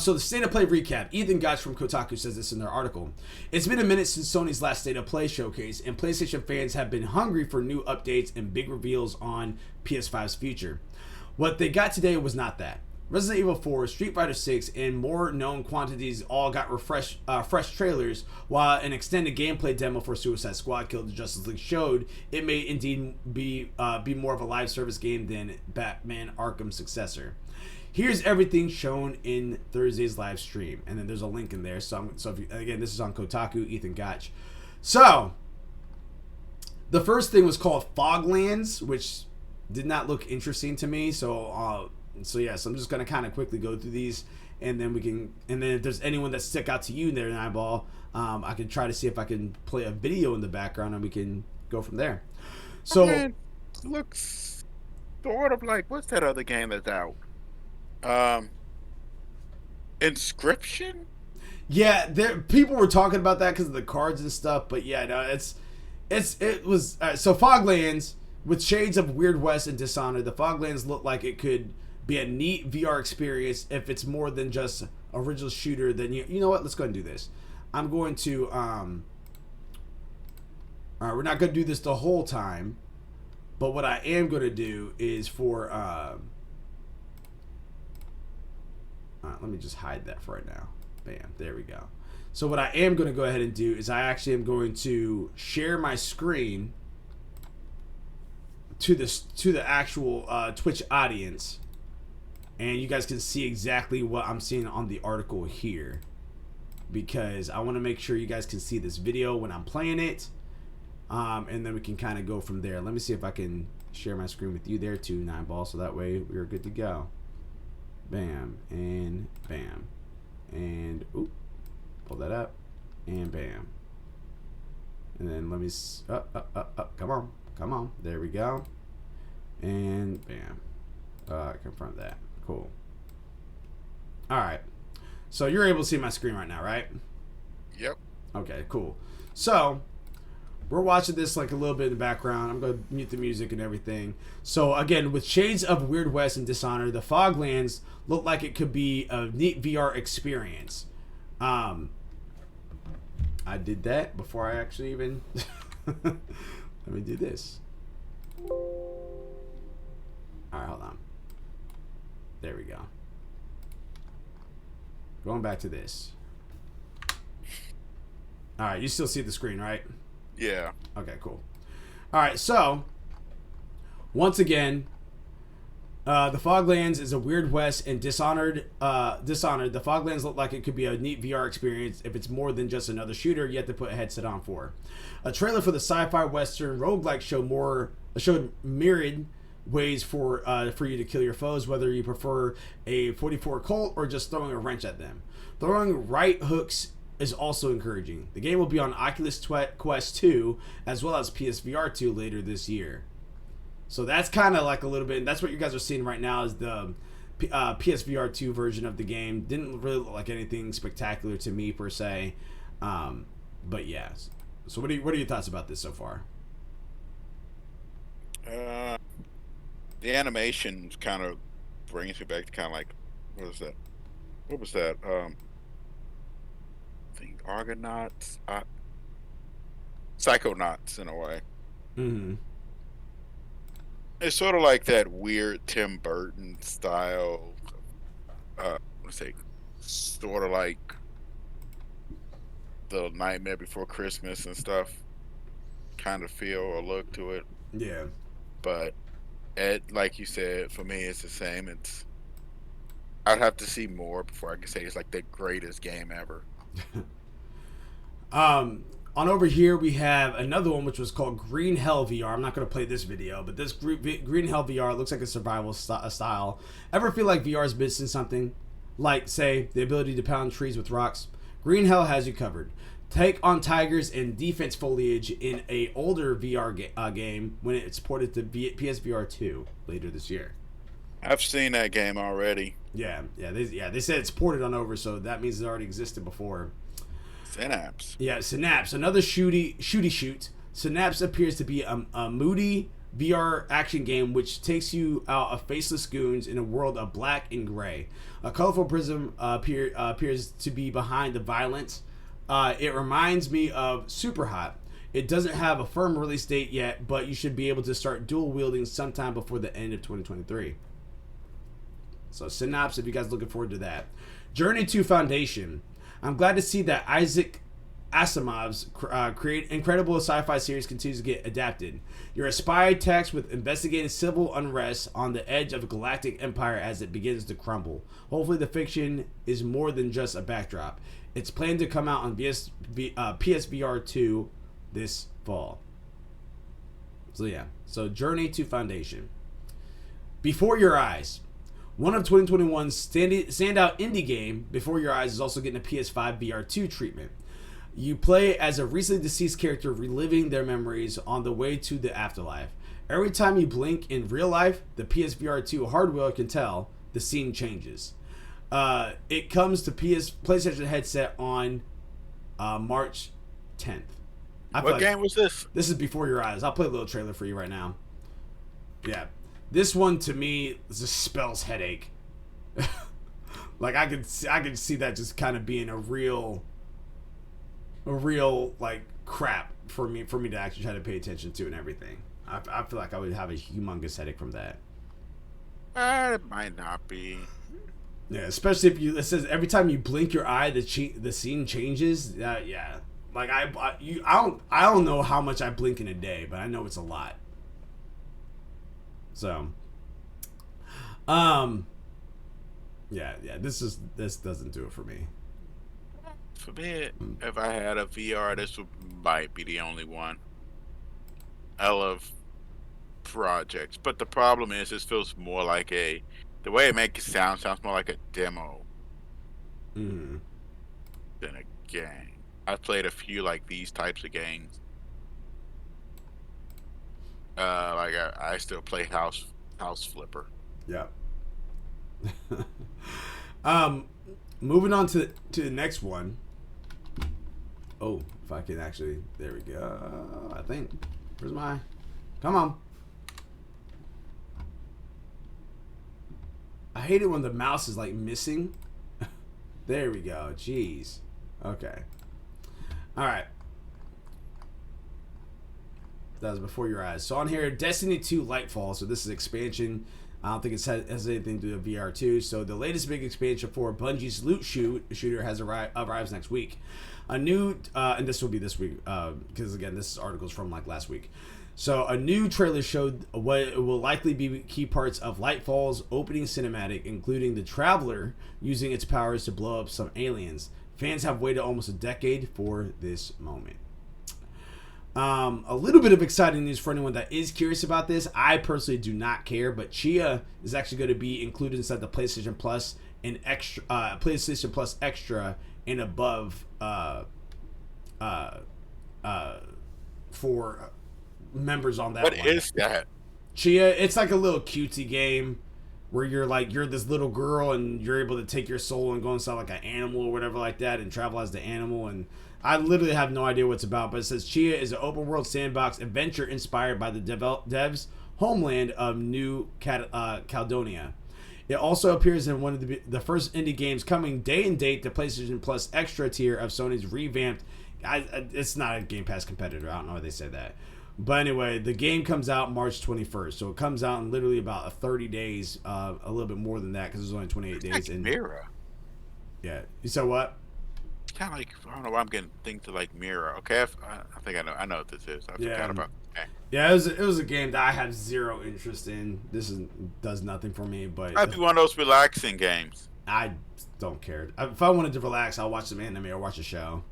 So the State of Play recap. Ethan Gotch from Kotaku says this in their article. It's been a minute since Sony's last State of Play showcase, and PlayStation fans have been hungry for new updates and big reveals on PS5's future. What they got today was not that. Resident Evil 4, Street Fighter 6, and more known quantities all got fresh trailers, while an extended gameplay demo for Suicide Squad Kill the Justice League showed it may indeed be more of a live service game than Batman Arkham's successor. Here's everything shown in Thursday's live stream, and then there's a link in there. So if you, again, this is on Kotaku, Ethan Gotch. So the first thing was called Foglands, which did not look interesting to me. So yes, I'm just gonna kind of quickly go through these, and then if there's anyone that stick out to you there, Nineball, I can try to see if I can play a video in the background, and we can go from there. So it looks sort of like, what's that other game that's out? Inscription. Yeah, people were talking about that because of the cards and stuff, but yeah, no, it was so Foglands with shades of Weird West and Dishonored. The Foglands look like it could be a neat VR experience if it's more than just original shooter. Then you know what? Let's go ahead and do this. I'm going to all right, we're not going to do this the whole time, but what I am going to do is for all right, let me just hide that for right now. Bam, there we go. So what I am going to go ahead and do is I actually am going to share my screen to the actual Twitch audience, and you guys can see exactly what I'm seeing on the article here, because I want to make sure you guys can see this video when I'm playing it, and then we can kind of go from there. Let me see if I can share my screen with you there too, Nineball, so that way we're good to go. Bam, and bam, and oop, pull that up, and bam, and then let me come on, there we go, and bam, confirm that. Cool. All right, so you're able to see my screen right now, right? Yep. Okay, cool. So we're watching this like a little bit in the background. I'm going to mute the music and everything. So again, with shades of Weird West and Dishonored, the Foglands look like it could be a neat VR experience. I did that before I actually even let me do this. Alright, hold on. There we go. Going back to this. All right, you still see the screen, right? Yeah. Okay, cool. All right, so once again, the Foglands is a Weird West and Dishonored. Dishonored. The Foglands look like it could be a neat VR experience if it's more than just another shooter you have to put a headset on for. A trailer for the sci-fi western roguelike showed myriad ways for you to kill your foes, whether you prefer a 44 Colt or just throwing a wrench at them. Throwing right hooks is also encouraging. The game will be on Oculus Quest 2 as well as PSVR 2 later this year. So that's kind of like a little bit, and that's what you guys are seeing right now is the PSVR 2 version of the game. Didn't really look like anything spectacular to me per se, but yeah. So what are your thoughts about this so far? The animation kind of brings me back to kind of like, what was that? What was that? I think Argonauts, Psychonauts in a way. Mm-hmm. It's sort of like that weird Tim Burton style. Let's say, sort of like the Nightmare Before Christmas and stuff. Kind of feel or look to it. Yeah. But like you said, for me, it's the same. I'd have to see more before I can say it's like the greatest game ever. On over here we have another one which was called Green Hell VR. I'm not going to play this video, but this Green Hell VR looks like a survival style. Ever feel like VR is missing something? Like, say, the ability to pound trees with rocks? Green Hell has you covered. Take on tigers and defense foliage in a older VR game when it's ported to PSVR 2 later this year. I've seen that game already. They said it's ported on over, so that means it already existed before. Synapse. Yeah, Synapse, another shooty. Synapse appears to be a moody VR action game which takes you out of faceless goons in a world of black and gray. A colorful prism appears to be behind the violence. It reminds me of Superhot. It doesn't have a firm release date yet, but you should be able to start dual wielding sometime before the end of 2023. So Synapse, if you guys are looking forward to that. Journey to Foundation. I'm glad to see that Isaac Asimov's incredible sci-fi series continues to get adapted. You're a spy tasked with investigating civil unrest on the edge of a galactic empire as it begins to crumble. Hopefully the fiction is more than just a backdrop. It's planned to come out on PSVR 2 this fall. So yeah, so Journey to Foundation. Before Your Eyes. One of 2021's standout indie game, Before Your Eyes, is also getting a PS5 VR 2 treatment. You play as a recently deceased character reliving their memories on the way to the afterlife. Every time you blink in real life, the PSVR 2 hardware can tell the scene changes. It comes to PlayStation headset on March 10th. What game was this? This is Before Your Eyes. I'll play a little trailer for you right now. Yeah. This one to me just spells headache. Like I could see that just kind of being a real like crap for me to actually try to pay attention to and everything. I feel like I would have a humongous headache from that. It might not be. Yeah, especially if it says every time you blink your eye, the scene changes. Yeah, like I don't know how much I blink in a day, but I know it's a lot. So, yeah, this doesn't do it for me. For me, if I had a VR, might be the only one. I love projects, but the problem is, this feels more like the way it makes it sounds more like a demo than a game. I've played a few like these types of games. Like I still play House Flipper. Yeah. Moving on to the next one. Oh, if I can actually, there we go. I think. Where's my? Come on. I hate it when the mouse is like missing. There we go. Jeez. Okay. All right. That was Before Your Eyes. So on here, Destiny 2 Lightfall. So this is expansion. I don't think it has anything to do with VR 2. So the latest big expansion for Bungie's loot shooter has arrives next week. A new, and this will be this week, because again, this article is from like last week. So a new trailer showed what will likely be key parts of Lightfall's opening cinematic, including the Traveler using its powers to blow up some aliens. Fans have waited almost a decade for this moment. A little bit of exciting news for anyone that is curious about this. I personally do not care, but Chia is actually going to be included inside the PlayStation Plus and extra, PlayStation Plus Extra and above, for members on that. What is that? Chia, it's like a little cutesy game where you're this little girl and you're able to take your soul and go inside like an animal or whatever like that and travel as the animal. And I literally have no idea what it's about, but it says Chia is an open world sandbox adventure inspired by the devs' homeland of New Caledonia. It also appears in one of the first indie games coming day and date to PlayStation Plus Extra tier of Sony's revamped. It's not a Game Pass competitor. I don't know why they say that. But anyway, the game comes out March 21st. So it comes out in literally about 30 days, a little bit more than that because there's only 28 days. Like Mirror. Yeah. You said what? Kind of like, I don't know why I'm getting things to like Mirror. Okay, I think I know what this is. I forgot about. Okay. Yeah, it was a game that I have zero interest in. Does nothing for me. But I'd be one of those relaxing games. I don't care. If I wanted to relax, I'll watch some anime or watch a show.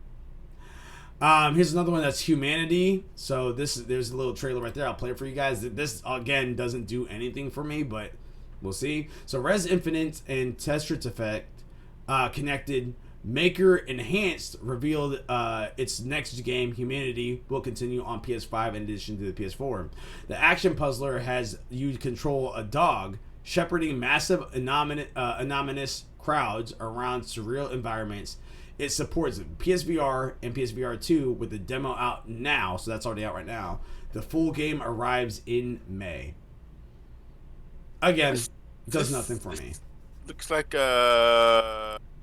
Here's another one that's Humanity. So there's a little trailer right there. I'll play it for you guys. This again doesn't do anything for me, but we'll see. So Res Infinite and Tetris Effect connected. Maker Enhanced revealed its next game, Humanity, will continue on PS5 in addition to the PS4. The action puzzler has you control a dog shepherding massive anonymous crowds around surreal environments. It supports PSVR and PSVR 2 with the demo out now, so that's already out right now. The full game arrives in May. Again, does nothing for me. Looks like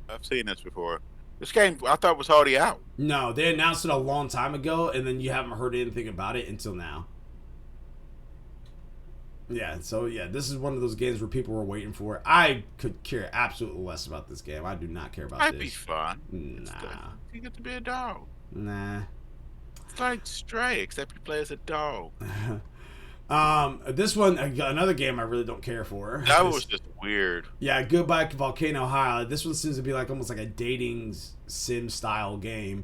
I've seen this before. This game I thought was already out. No, they announced it a long time ago, and then you haven't heard anything about it until now. Yeah, so yeah, this is one of those games where people were waiting for it. I could care absolutely less about this game. I do not care about Might this. be fun. Nah. You get to be a dog. Nah. It's like Stray, except you play as a dog. This one, another game I really don't care for. That was just weird. Yeah, Goodbye Volcano High. This one seems to be like almost like a dating sim style game.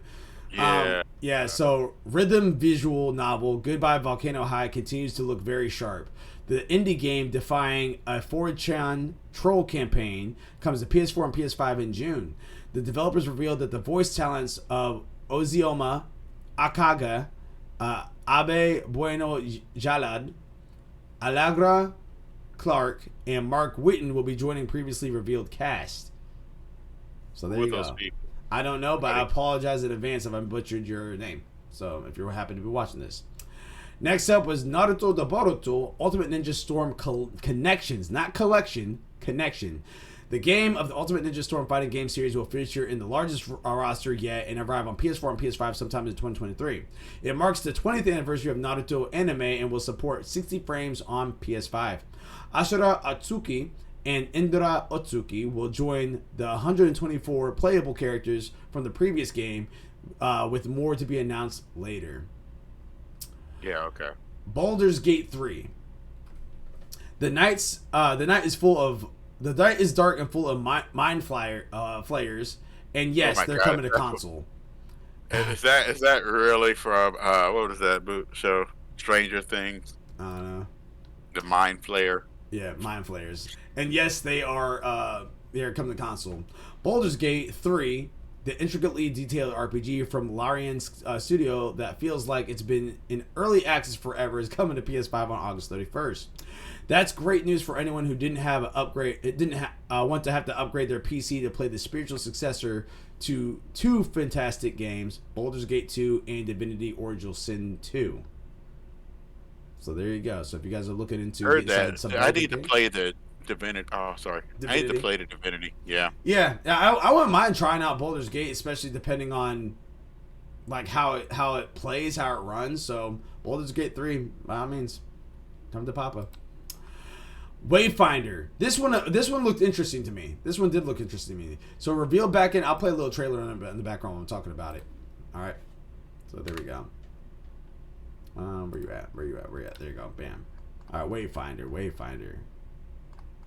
Yeah. So rhythm visual novel Goodbye Volcano High continues to look very sharp. The indie game defying a 4chan troll campaign comes to PS4 and PS5 in June. The developers revealed that the voice talents of Ozioma Akaga, Abe Bueno Jalad, Allegra Clark, and Mark Whitten will be joining previously revealed cast. So there you go. I don't know, but I apologize in advance if I butchered your name. So if you happen to be watching this. Next up was Naruto the Boruto Ultimate Ninja Storm Connections, not Collection, Connection. The game of the Ultimate Ninja Storm fighting game series will feature in the largest roster yet and arrive on PS4 and PS5 sometime in 2023. It marks the 20th anniversary of Naruto anime and will support 60 frames on PS5. Ashura Atsuki and Indra Otsuki will join the 124 playable characters from the previous game, with more to be announced later. Yeah, okay. Baldur's Gate 3. The night is dark and full of mind flayers, and yes, they're coming to console. Is that really from what was that show? Stranger Things? I don't know. The Mind Flayer. Yeah, Mind Flayers. And yes, they are coming to console. Baldur's Gate 3, the intricately detailed RPG from Larian's studio that feels like it's been in early access forever, is coming to PS5 on August 31st. That's great news for anyone who didn't have an upgrade. It didn't want to have to upgrade their PC to play the spiritual successor to two fantastic games, Baldur's Gate 2 and Divinity Original Sin 2. So there you go. So if you guys are looking into heard that, I need to play the Divinity. Oh, sorry. Divinity. I need to play the Divinity. Yeah. Yeah. I wouldn't mind trying out Baldur's Gate, especially depending on like how it plays, how it runs. So Baldur's Gate 3, by all means, come to Papa. Wayfinder. This one looked interesting to me. This one did look interesting to me. So reveal back in. I'll play a little trailer in the background when I'm talking about it. All right. So there we go. Where you at? Where you at? There you go. Bam. All right. Wayfinder.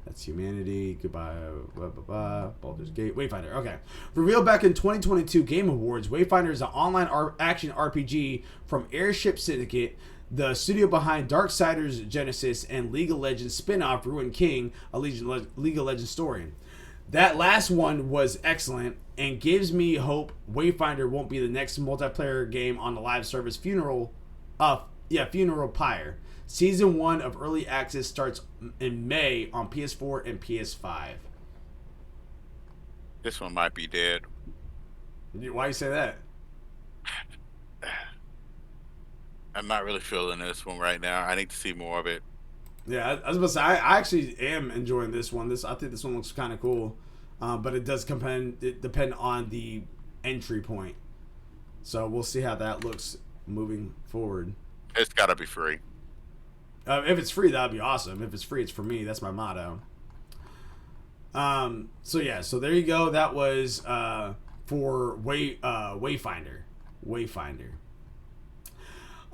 That's humanity. Goodbye. Blah, blah, blah. Baldur's Gate. Wayfinder. Okay. Revealed back in 2022 Game Awards, Wayfinder is an online action RPG from Airship Syndicate, the studio behind Darksiders Genesis and League of Legends spin-off Ruined King, a League of Legends story. That last one was excellent and gives me hope Wayfinder won't be the next multiplayer game on the live service Funeral Pyre. Season 1 of Early Access starts in May on PS4 and PS5. This one might be dead. Why you say that? I'm not really feeling this one right now. I need to see more of it. Yeah, I was about to say, I actually am enjoying this one. I think this one looks kind of cool, but it does depend on the entry point. So we'll see how that looks moving forward. It's got to be free. If it's free, that'd be awesome. If it's free, it's for me. That's my motto. So there you go. That was for Wayfinder.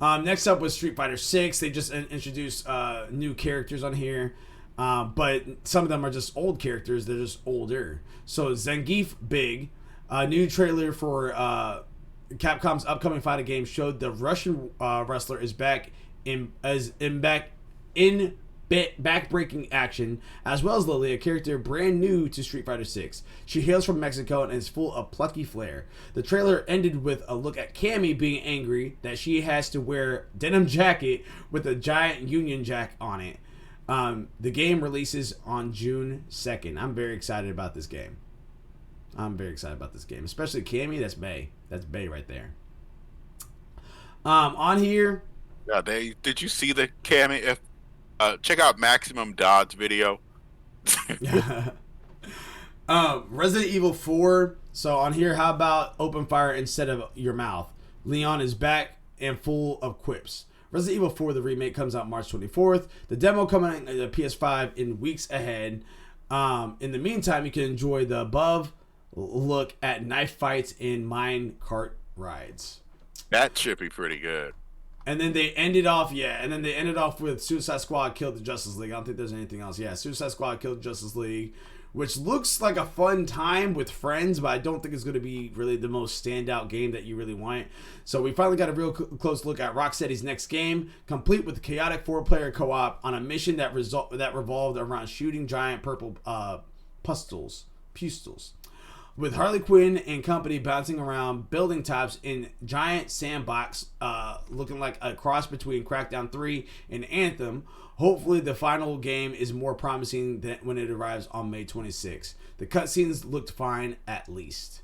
Next up was Street Fighter 6. They just introduced new characters on here, but some of them are just old characters. They're just older. So Zangief Big, a new trailer for Capcom's upcoming fighting game showed the Russian wrestler is back in back-breaking action, as well as Lily, a character brand new to Street Fighter 6. She hails from Mexico and is full of plucky flair. The trailer ended with a look at Cammy being angry that she has to wear denim jacket with a giant Union Jack on it. The game releases on June 2nd. I'm very excited about this game. Especially Cammy. That's Bay. That's Bay right there. On here. Yeah, did you see the Cammy? Check out Maximum Dodd's video. Resident Evil 4. So on here, how about open fire instead of your mouth? Leon is back and full of quips. Resident Evil 4, the remake, comes out March 24th. The demo coming to PS5 in weeks ahead. In the meantime, you can enjoy the above look at knife fights and mine cart rides. That should be pretty good. And then they ended off, with Suicide Squad killed the Justice League. I don't think there's anything else. Yeah, Suicide Squad killed Justice League, which looks like a fun time with friends, but I don't think it's going to be really the most standout game that you really want. So we finally got a real close look at Rocksteady's next game, complete with chaotic 4-player co-op on a mission that revolved around shooting giant purple pustules. With Harley Quinn and company bouncing around building tops in giant sandbox, looking like a cross between Crackdown 3 and Anthem. Hopefully the final game is more promising than when it arrives on May 26th. The cutscenes looked fine at least.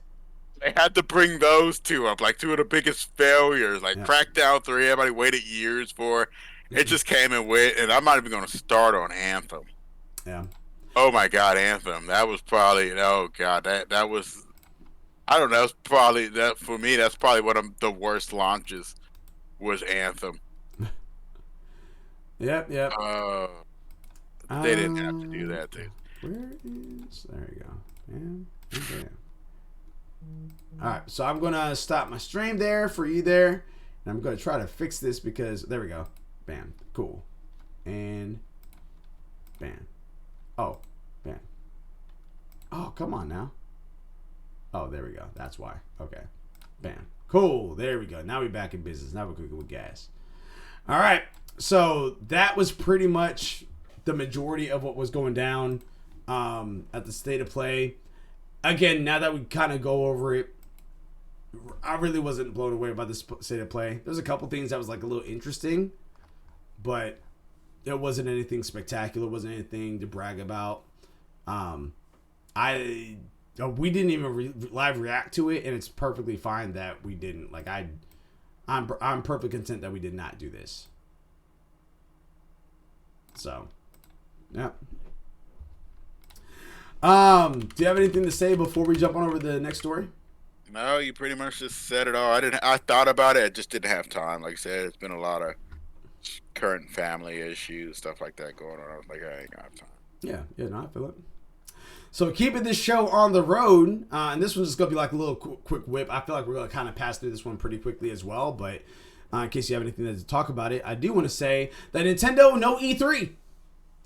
They had to bring those two up, like two of the biggest failures. Like Crackdown 3, everybody waited years for. It just came and went, and I'm not even going to start on Anthem. Yeah. Oh my God, Anthem! That was probably that was, I don't know. It's probably that for me. That's probably one of the worst launches. Was Anthem. Yep. They didn't have to do that too. There you go. Bam. All right, so I'm gonna stop my stream there for you there, and I'm gonna try to fix this because there we go. Bam. Cool. And bam. Oh, bam. Oh, come on now. Oh, there we go. That's why. Okay. Bam. Cool. There we go. Now we're back in business. Now we're cooking with gas. All right. So that was pretty much the majority of what was going down at the State of Play. Again, now that we kind of go over it, I really wasn't blown away by the State of Play. There's a couple things that was like a little interesting, but it wasn't anything spectacular. It wasn't anything to brag about. We didn't even live react to it, and it's perfectly fine that we didn't. Like I'm perfectly content that we did not do this. So, yeah. Do you have anything to say before we jump on over to the next story? No, you pretty much just said it all. I thought about it. I just didn't have time. Like I said, it's been a lot of current family issues, stuff like that going on. I was like, I ain't got time. Yeah, no, I feel it. So keeping this show on the road, and this one's just going to be like a little quick whip. I feel like we're going to kind of pass through this one pretty quickly as well, but in case you have anything to talk about it, I do want to say that Nintendo, no E3.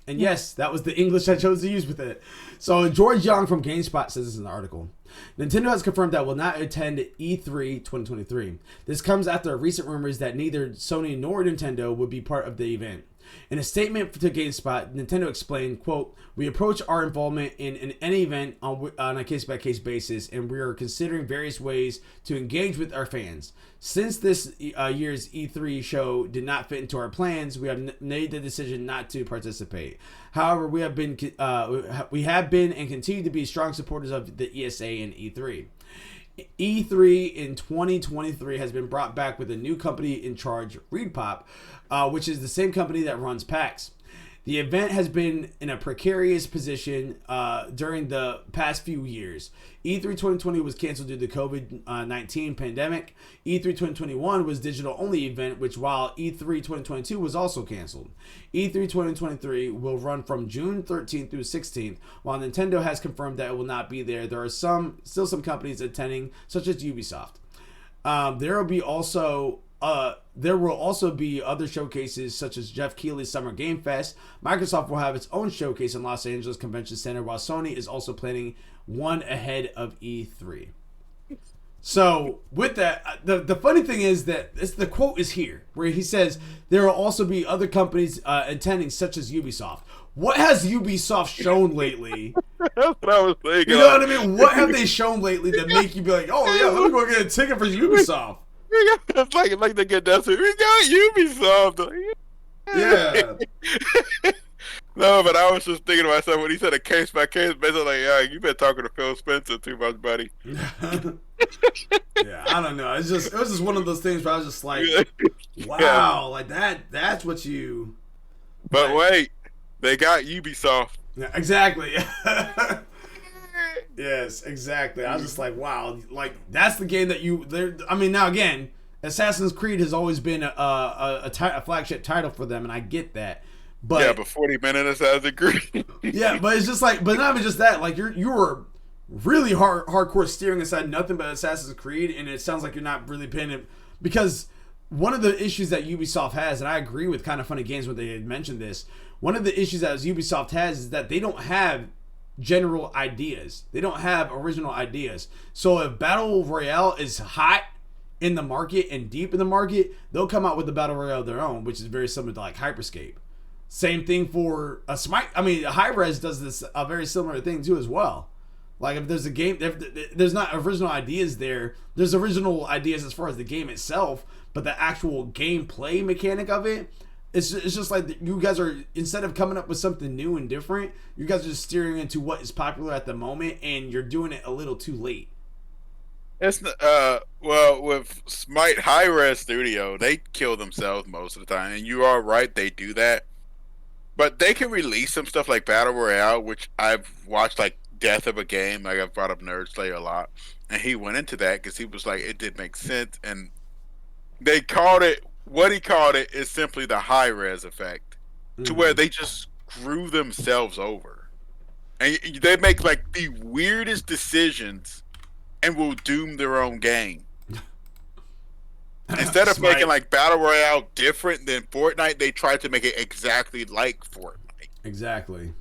And yes, that was the English I chose to use with it. So George Young from GameSpot says this in the article. Nintendo has confirmed that it will not attend E3 2023. This comes after recent rumors that neither Sony nor Nintendo would be part of the event. In a statement to GameSpot, Nintendo explained, quote, "We approach our involvement in any event on a case-by-case basis, and we are considering various ways to engage with our fans. Since this year's E3 show did not fit into our plans, we have made the decision not to participate. However, we have been and continue to be strong supporters of the ESA and E3. E3 in 2023 has been brought back with a new company in charge, ReedPop, which is the same company that runs PAX. The event has been in a precarious position during the past few years. E3 2020 was canceled due to the COVID-19 pandemic. E3 2021 was digital-only event, which while E3 2022 was also canceled. E3 2023 will run from June 13th through 16th. While Nintendo has confirmed that it will not be there, there are still some companies attending, such as Ubisoft. There will also be other showcases such as Jeff Keighley's Summer Game Fest. Microsoft will have its own showcase in Los Angeles Convention Center, while Sony is also planning one ahead of E3. So with that, the funny thing is that the quote is here, where he says there will also be other companies attending, such as Ubisoft. What has Ubisoft shown lately? That's what I was thinking. You know what I mean? What have they shown lately that make you be like, oh yeah, let me go get a ticket for Ubisoft? It's like they get that. We got Ubisoft. Yeah. No, but I was just thinking to myself when he said a case by case basis, like, yeah, you been talking to Phil Spencer too much, buddy. Yeah, I don't know. It was just one of those things where I was just like, wow, like that's what you. But like, wait, they got Ubisoft. Yeah, exactly. Yes, exactly. I was just like, wow, like that's the game that you. I mean, now again, Assassin's Creed has always been a flagship title for them, and I get that. But yeah, but 40 minutes Assassin's Creed. Yeah, but it's just like, but not even just that. Like you were really hardcore steering aside nothing but Assassin's Creed, and it sounds like you're not really paying it because one of the issues that Ubisoft has, and I agree with Kind of Funny Games when they had mentioned this. One of the issues that Ubisoft has is that they don't have general ideas. They don't have original ideas. So if Battle Royale is hot in the market and deep in the market, they'll come out with a Battle Royale of their own, which is very similar to like Hyperscape. Same thing for a Smite. I mean, Hi-Rez does this a very similar thing too as well. Like if there's a game, if there's not original ideas there. There's original ideas as far as the game itself, but the actual gameplay mechanic of it, it's just like you guys are, instead of coming up with something new and different, you guys are just steering into what is popular at the moment, and you're doing it a little too late. It's well, with Smite Hi-Res Studio, they kill themselves most of the time, and you are right, they do that. But they can release some stuff like Battle Royale, which I've watched, like Death of a Game. Like I've brought up Nerd Slayer a lot, and he went into that because he was like, it did make sense, and they called it. What he called it is simply the high res effect, to where they just screw themselves over, and they make like the weirdest decisions, and will doom their own game. Instead of making like Battle Royale different than Fortnite, they tried to make it exactly like Fortnite. Exactly.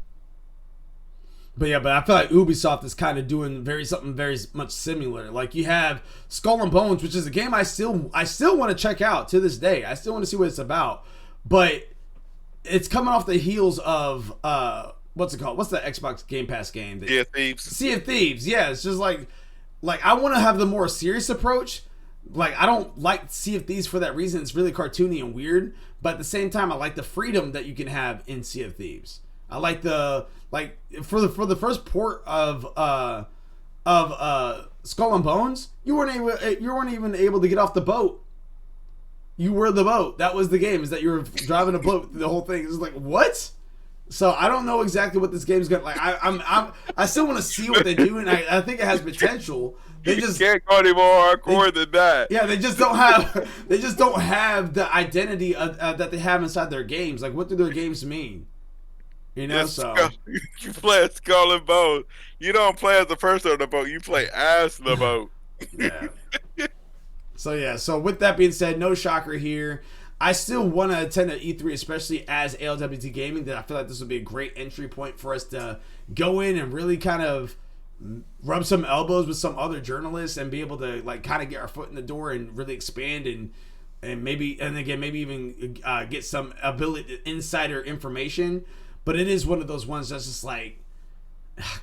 But yeah, but I feel like Ubisoft is kind of doing something very much similar. Like you have Skull and Bones, which is a game I still want to check out to this day. I still want to see what it's about. But it's coming off the heels of what's it called? What's the Xbox Game Pass game? Sea of Thieves. Sea of Thieves. Yeah, it's just like I want to have the more serious approach. Like I don't like Sea of Thieves for that reason. It's really cartoony and weird, but at the same time I like the freedom that you can have in Sea of Thieves. I like for the first port of Skull and Bones, you weren't even able to get off the boat. You were the boat. That was the game, is that you were driving a boat the whole thing. It was like, what? So I don't know exactly what this game's gonna like. I still want to see what they do, and I think it has potential. They just can't go any more hardcore than that. Yeah, they just don't have the identity that they have inside their games. Like, what do their games mean? You know, so you play as Skull and Bones. You don't play as the person on the boat. You play as the boat. Yeah. So with that being said, no shocker here. I still want to attend an E3, especially as ALWT Gaming. That I feel like this would be a great entry point for us to go in and really kind of rub some elbows with some other journalists and be able to like kind of get our foot in the door and really expand and maybe even get some ability insider information. But it is one of those ones that's just like,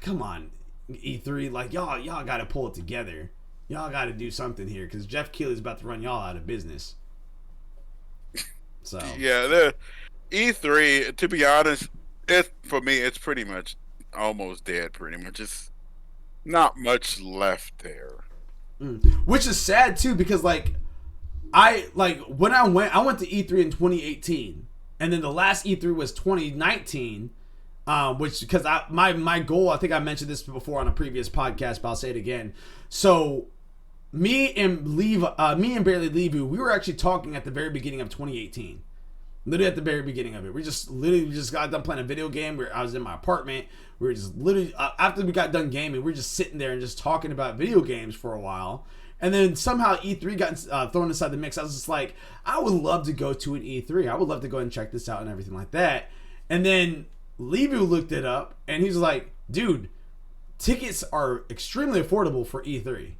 come on, E3, like y'all got to pull it together. Y'all got to do something here because Jeff Keighley's about to run y'all out of business. So yeah, the E3, to be honest, for me, it's pretty much almost dead. Pretty much, it's not much left there. Which is sad too, because when I went to E3 in 2018, and then the last E3 was 2019. Which because my goal, I think I mentioned this before on a previous podcast, but I'll say it again. So me and Barely Levu, we were actually talking at the very beginning of 2018. Literally at the very beginning of it. We just got done playing a video game. I was in my apartment. We were just literally, after we got done gaming, we were just sitting there and just talking about video games for a while. And then somehow E3 got thrown inside the mix. I was just like, I would love to go to an E3. I would love to go and check this out and everything like that. And then Levu looked it up and he's like, dude, tickets are extremely affordable for E3.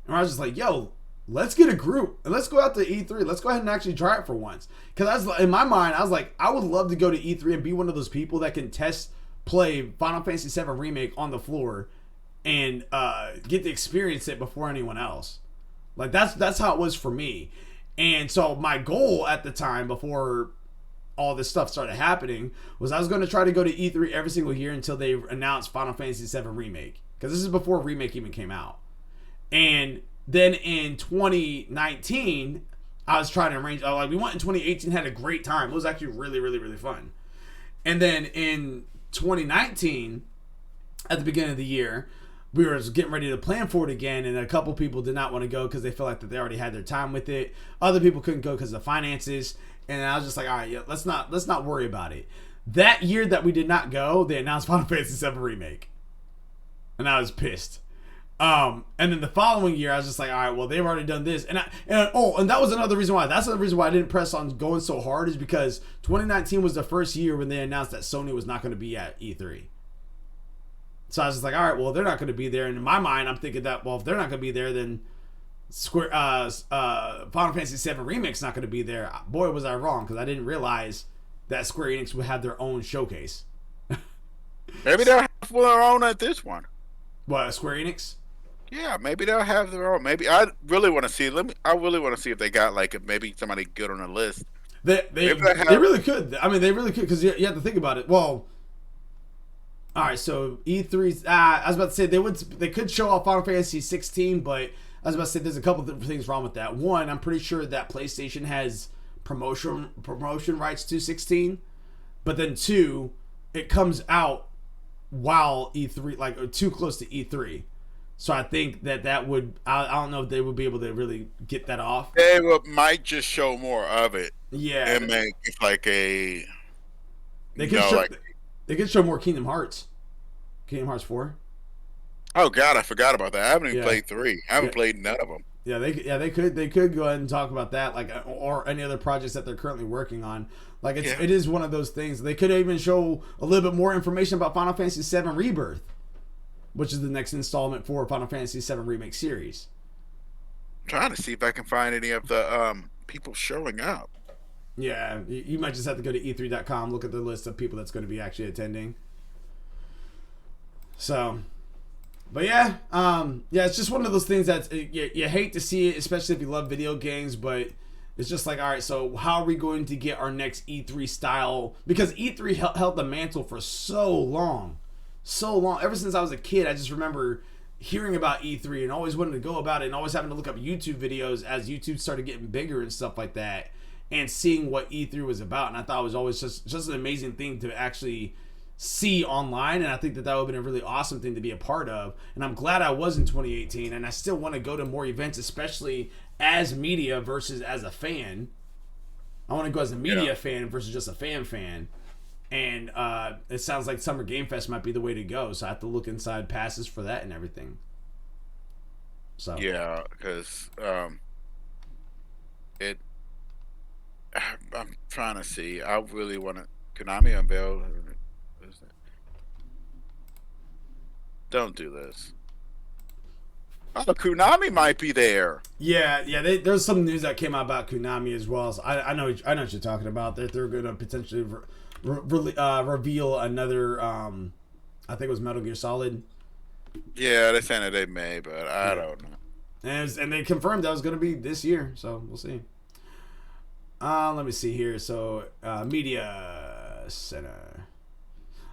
And I was just like, yo, let's get a group and let's go out to E3. Let's go ahead and actually try it for once. Because in my mind, I was like, I would love to go to E3 and be one of those people that can play Final Fantasy VII Remake on the floor and get to experience it before anyone else. Like that's how it was for me. And so my goal at the time, before all this stuff started happening, was I was going to try to go to E3 every single year until they announced Final Fantasy VII Remake. Because this is before Remake even came out. And then in 2019, I was trying to arrange. We went in 2018, had a great time. It was actually really, really, really fun. And then in 2019, at the beginning of the year, we were getting ready to plan for it again, and a couple people did not want to go because they felt like that they already had their time with it. Other people couldn't go because of finances, and I was just like, all right, yeah, let's not worry about it. That year that we did not go, they announced Final Fantasy VII Remake, and I was pissed. And then the following year, I was just like, all right, well, they've already done this. And that was another reason why. That's another reason why I didn't press on going so hard, is because 2019 was the first year when they announced that Sony was not going to be at E3. So I was just like, all right, well, they're not going to be there. And in my mind, I'm thinking that, well, if they're not going to be there, then Final Fantasy VII Remake's not going to be there. Boy, was I wrong, because I didn't realize that Square Enix would have their own showcase. Maybe they'll have their own at this one. What, Square Enix? Yeah, maybe they'll have their own. Maybe I really want to see. I really want to see if they got maybe somebody good on the list. They really could. I mean, they really could, because you have to think about it. Well, all right. So E3's. I was about to say they could show off Final Fantasy 16, but I was about to say there's a couple different things wrong with that. One, I'm pretty sure that PlayStation has promotion rights to 16, but then two, it comes out while E3, or too close to E3. So I think that would, I don't know if they would be able to really get that off. They might just show more of it. Yeah. And make it like a... They could show more Kingdom Hearts. Kingdom Hearts 4. Oh God, I forgot about that. I haven't even played 3. I haven't played none of them. Yeah, they could go ahead and talk about that, or any other projects that they're currently working on. It is one of those things. They could even show a little bit more information about Final Fantasy VII Rebirth, which is the next installment for Final Fantasy VII Remake series. I'm trying to see if I can find any of the people showing up. Yeah, you might just have to go to E3.com, look at the list of people that's going to be actually attending. So, but yeah, it's just one of those things that you hate to see it, especially if you love video games, but it's just like, all right, so how are we going to get our next E3 style? Because E3 held the mantle for so long. Ever since I was a kid, I just remember hearing about E3 and always wanting to go about it, and always having to look up YouTube videos as YouTube started getting bigger and stuff like that. and seeing what E3 was about. And I thought it was always just an amazing thing to actually see online, and I think that would have been a really awesome thing to be a part of. And I'm glad I was in 2018, and I still want to go to more events, especially as media versus as a fan. I want to go as a media fan versus just a fan. And it sounds like Summer Game Fest might be the way to go, so I have to look inside passes for that and everything. So yeah, because it. I'm trying to see. I really want to. Konami unveiled. What is that? Don't do this. Oh, Konami might be there. Yeah. There's some news that came out about Konami as well. So I know what you're talking about. That they're going to potentially reveal another. I think it was Metal Gear Solid. Yeah, they're saying that they may, but I don't know. And they confirmed that was going to be this year, so we'll see. Let me see here. So, Media Center.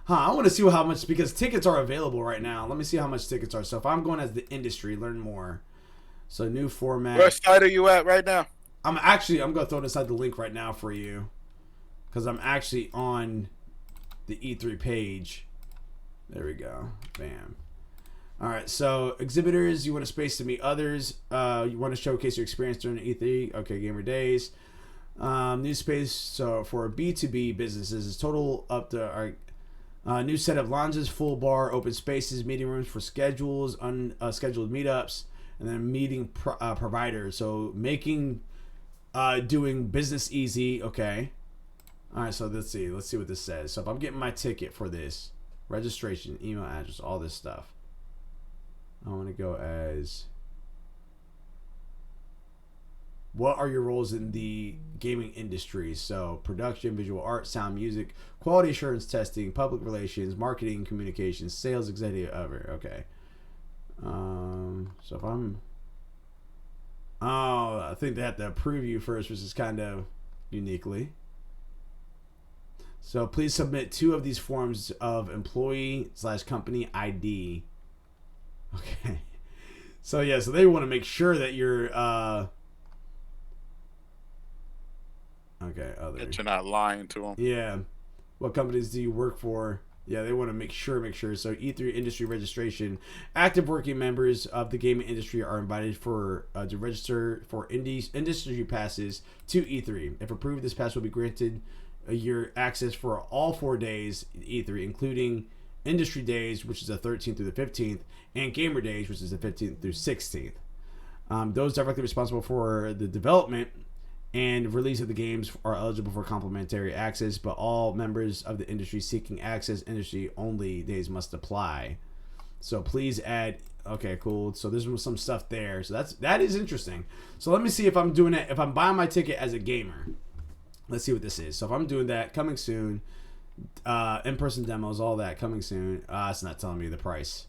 I want to see how much, because tickets are available right now. Let me see how much tickets are. So, if I'm going as the industry, learn more. So, new format. What site are you at right now? I'm going to throw inside the link right now for you, because I'm actually on the E3 page. There we go. Bam. All right, so exhibitors, you want a space to meet others. You want to showcase your experience during the E3. Okay, Gamer Days. New space, so for B2B businesses is total up to our new set of lounges, full bar, open spaces, meeting rooms for schedules, unscheduled meetups, and then meeting providers. So making doing business easy. Okay. All right, so let's see what this says. So if I'm getting my ticket for this, registration, email address, all this stuff, I want to go as, what are your roles in the gaming industry? So production, visual art, sound, music, quality assurance testing, public relations, marketing, communications, sales executive, ever. Okay. So if I'm, I think they have to approve you first, which is kind of uniquely. So please submit 2 of these forms of employee/company ID. Okay. So yeah, so they want to make sure that you're okay, other. That you're not lying to them. Yeah. What companies do you work for? Yeah, they want to make sure. So E3 industry registration. Active working members of the gaming industry are invited to register for industry passes to E3. If approved, this pass will be granted a year access for all 4 days E3, including industry days, which is the 13th through the 15th, and gamer days, which is the 15th through 16th. Those directly responsible for the development and release of the games are eligible for complimentary access, but all members of the industry seeking access industry only days must apply. So please add. Okay, cool. So there's some stuff there. So that is interesting. So let me see if I'm doing it. If I'm buying my ticket as a gamer, let's see what this is. So if I'm doing that, coming soon, in-person demos, all that coming soon. It's not telling me the price.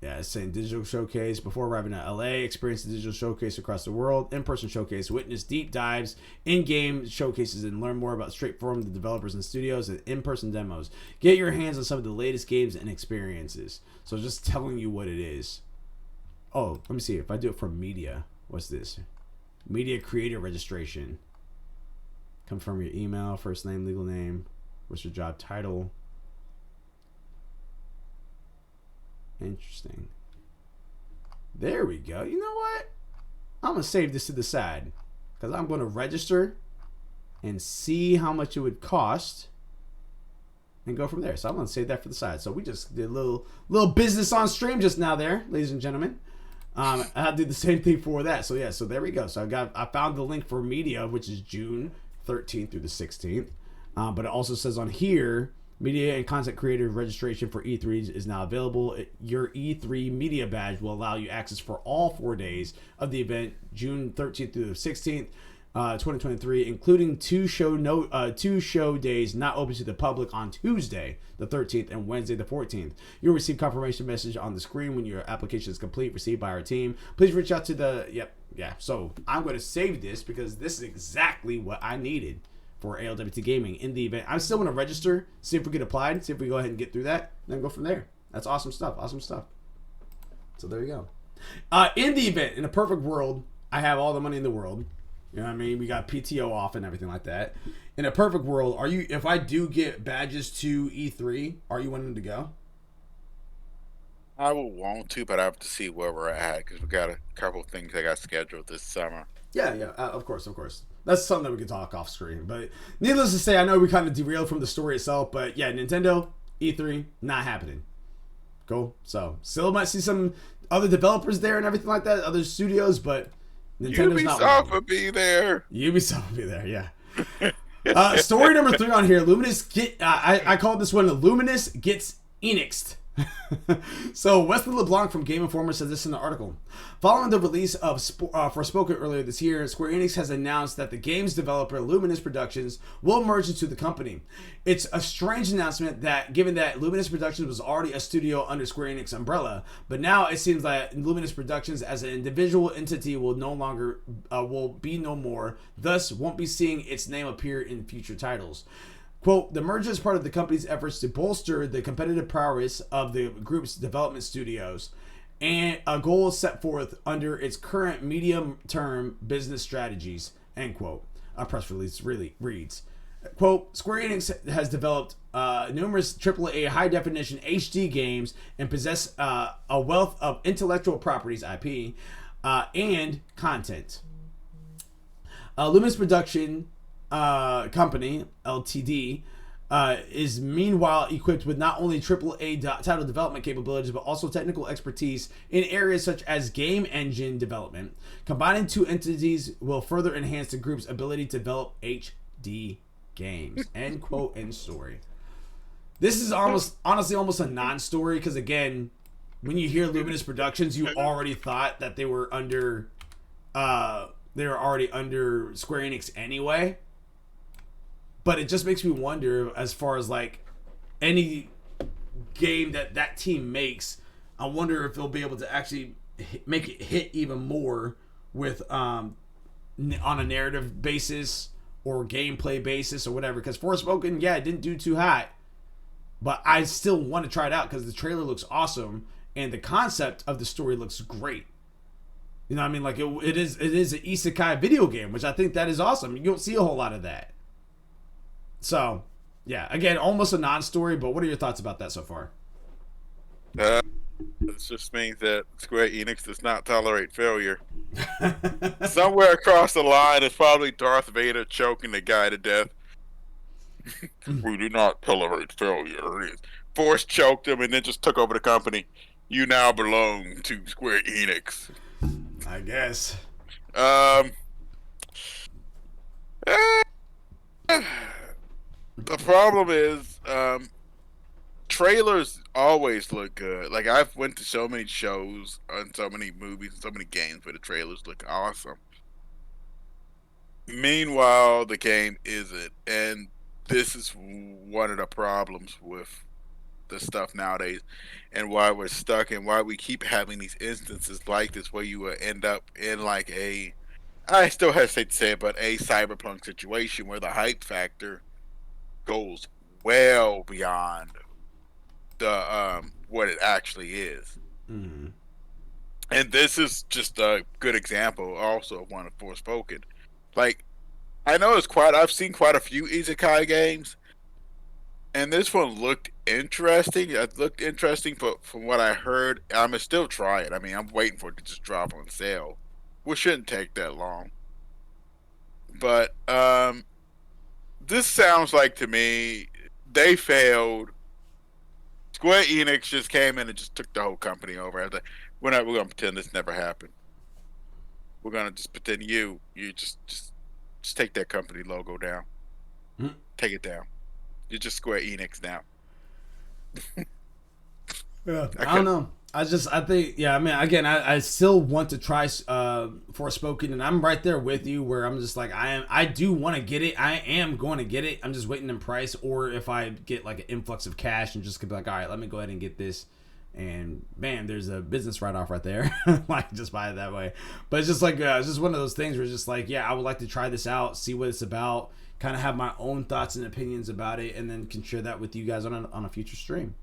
Yeah, it's saying digital showcase. Before arriving at LA, experience the digital showcase across the world. In-person showcase, witness deep dives, in-game showcases, and learn more about straight from the developers and studios, and in-person demos. Get your hands on some of the latest games and experiences. So just telling you what it is. Oh, let me see. If I do it for media, what's this? Media creator registration. Confirm your email, first name, legal name. What's your job title? Interesting. There we go. You know what? I'm going to save this to the side, because I'm going to register and see how much it would cost and go from there. So I'm going to save that for the side. So we just did a little business on stream just now there, ladies and gentlemen. I'll do the same thing for that. So yeah, so there we go. So I found the link for media, which is June 13th through the 16th. But it also says on here, media and content creator registration for E3 is now available. Your E3 media badge will allow you access for all 4 days of the event, June 13th through the 16th, 2023, including two show days not open to the public on Tuesday, the 13th, and Wednesday, the 14th. You'll receive confirmation message on the screen when your application is complete, received by our team. Please reach out to the, So I'm going to save this because this is exactly what I needed for ALWT Gaming in the event. I'm still going to register, see if we get applied, see if we go ahead and get through that, then go from there. That's awesome stuff. So there you go. In the event, in a perfect world, I have all the money in the world. You know what I mean? We got PTO off and everything like that. In a perfect world, are you? If I do get badges to E3, are you wanting to go? I will want to, but I have to see where we're at because we got a couple of things I got scheduled this summer. Yeah, yeah, of course, of course. That's something that we can talk off screen. But needless to say, I know we kind of derailed from the story itself, but yeah, Nintendo E3 not happening. Cool. So still might see some other developers there and everything like that, other studios, but Nintendo's not one of Ubisoft them. will be there. Ubisoft will be there. Yeah. Story number 3 on here. Luminous get. I called this one Luminous gets Enixed. So Wesley LeBlanc from Game Informer said this in the article. Following the release of Forspoken earlier this year, Square Enix has announced that the game's developer Luminous Productions will merge into the company. It's a strange announcement that, given that Luminous Productions was already a studio under Square Enix umbrella, but now it seems that Luminous Productions as an individual entity will no longer will be no more, thus won't be seeing its name appear in future titles. Quote, the merger is part of the company's efforts to bolster the competitive prowess of the group's development studios and a goal set forth under its current medium-term business strategies, end quote. A press release really reads. Quote, Square Enix has developed numerous AAA high-definition HD games and possess a wealth of intellectual properties, IP, and content. Luminous Production Company Ltd. Is meanwhile equipped with not only AAA title development capabilities but also technical expertise in areas such as game engine development. Combining two entities will further enhance the group's ability to develop HD games. End quote. End story. This is honestly almost a non-story because again, when you hear Luminous Productions, you already thought that they were already under Square Enix anyway. But it just makes me wonder, as far as like any game that team makes, I wonder if they'll be able to actually make it hit even more with on a narrative basis or gameplay basis or whatever. Because Forspoken, yeah, it didn't do too hot, but I still want to try it out because the trailer looks awesome and the concept of the story looks great. You know what I mean? Like it is an isekai video game, which I think that is awesome. You don't see a whole lot of that. So, yeah, again, almost a non-story, but what are your thoughts about that so far? It just means that Square Enix does not tolerate failure. Somewhere across the line is probably Darth Vader choking the guy to death. We do not tolerate failure. Force choked him and then just took over the company. You now belong to Square Enix. I guess. The problem is, trailers always look good. Like I've went to so many shows and so many movies and so many games where the trailers look awesome. Meanwhile, the game isn't, and this is one of the problems with the stuff nowadays, and why we're stuck, and why we keep having these instances like this where you will end up in like I still hesitate to say it, but a cyberpunk situation where the hype factor goes well beyond the what it actually is. Mm-hmm. And this is just a good example also of one of Forspoken. Like I know I've seen quite a few isekai games, and this one looked interesting. It looked interesting, but from what I heard, I'm gonna still try it. I mean, I'm waiting for it to just drop on sale, which shouldn't take that long. But this sounds like to me they failed. Square Enix just came in and just took the whole company over. I was like, we're gonna pretend this never happened. We're gonna just pretend you just take that company logo down. Mm-hmm. Take it down. You're just Square Enix now. Yeah, I don't know. I think, yeah, I mean, again, I still want to try Forspoken, and I'm right there with you where I'm just like, I do want to get it. I am going to get it. I'm just waiting in price, or if I get like an influx of cash and just be like, all right, let me go ahead and get this. And man, there's a business write-off right there. Like, just buy it that way. But it's just like, it's just one of those things where it's just like, yeah, I would like to try this out, see what it's about, kind of have my own thoughts and opinions about it, and then can share that with you guys on a future stream.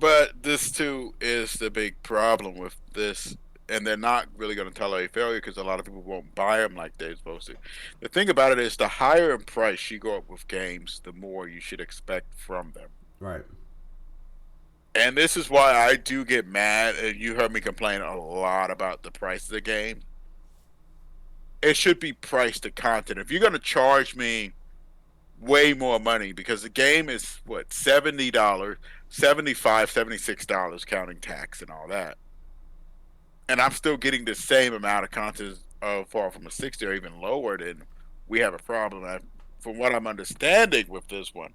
But this too is the big problem with this and they're not really going to tolerate failure because a lot of people won't buy them like they're supposed to. The thing about it is, the higher in price you go up with games, the more you should expect from them. Right. And this is why I do get mad. And you heard me complain a lot about the price of the game. It should be priced to content. If you're going to charge me way more money, because the game is what, $70, 75, $76 counting tax and all that, and I'm still getting the same amount of content far from a 60 or even lower, then we have a problem. From what I'm understanding with this one,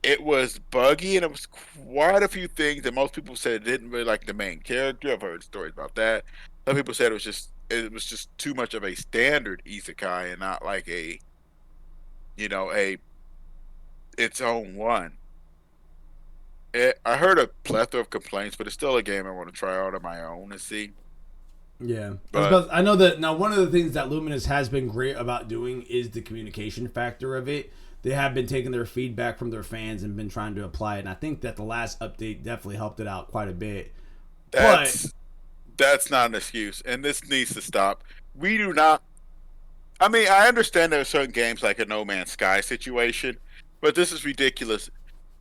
it was buggy and it was quite a few things that most people said didn't really like the main character. I've heard stories about that. Some people said it was just too much of a standard isekai and not like a, a its own one. I heard a plethora of complaints, but it's still a game I want to try out on my own and see. Yeah, But I know that now. One of the things that Luminous has been great about doing is the communication factor of it. They have been taking their feedback from their fans and been trying to apply it. And I think that the last update definitely helped it out quite a bit. But that's not an excuse, and this needs to stop. We do not. I mean, I understand there are certain games like a No Man's Sky situation, but this is ridiculous.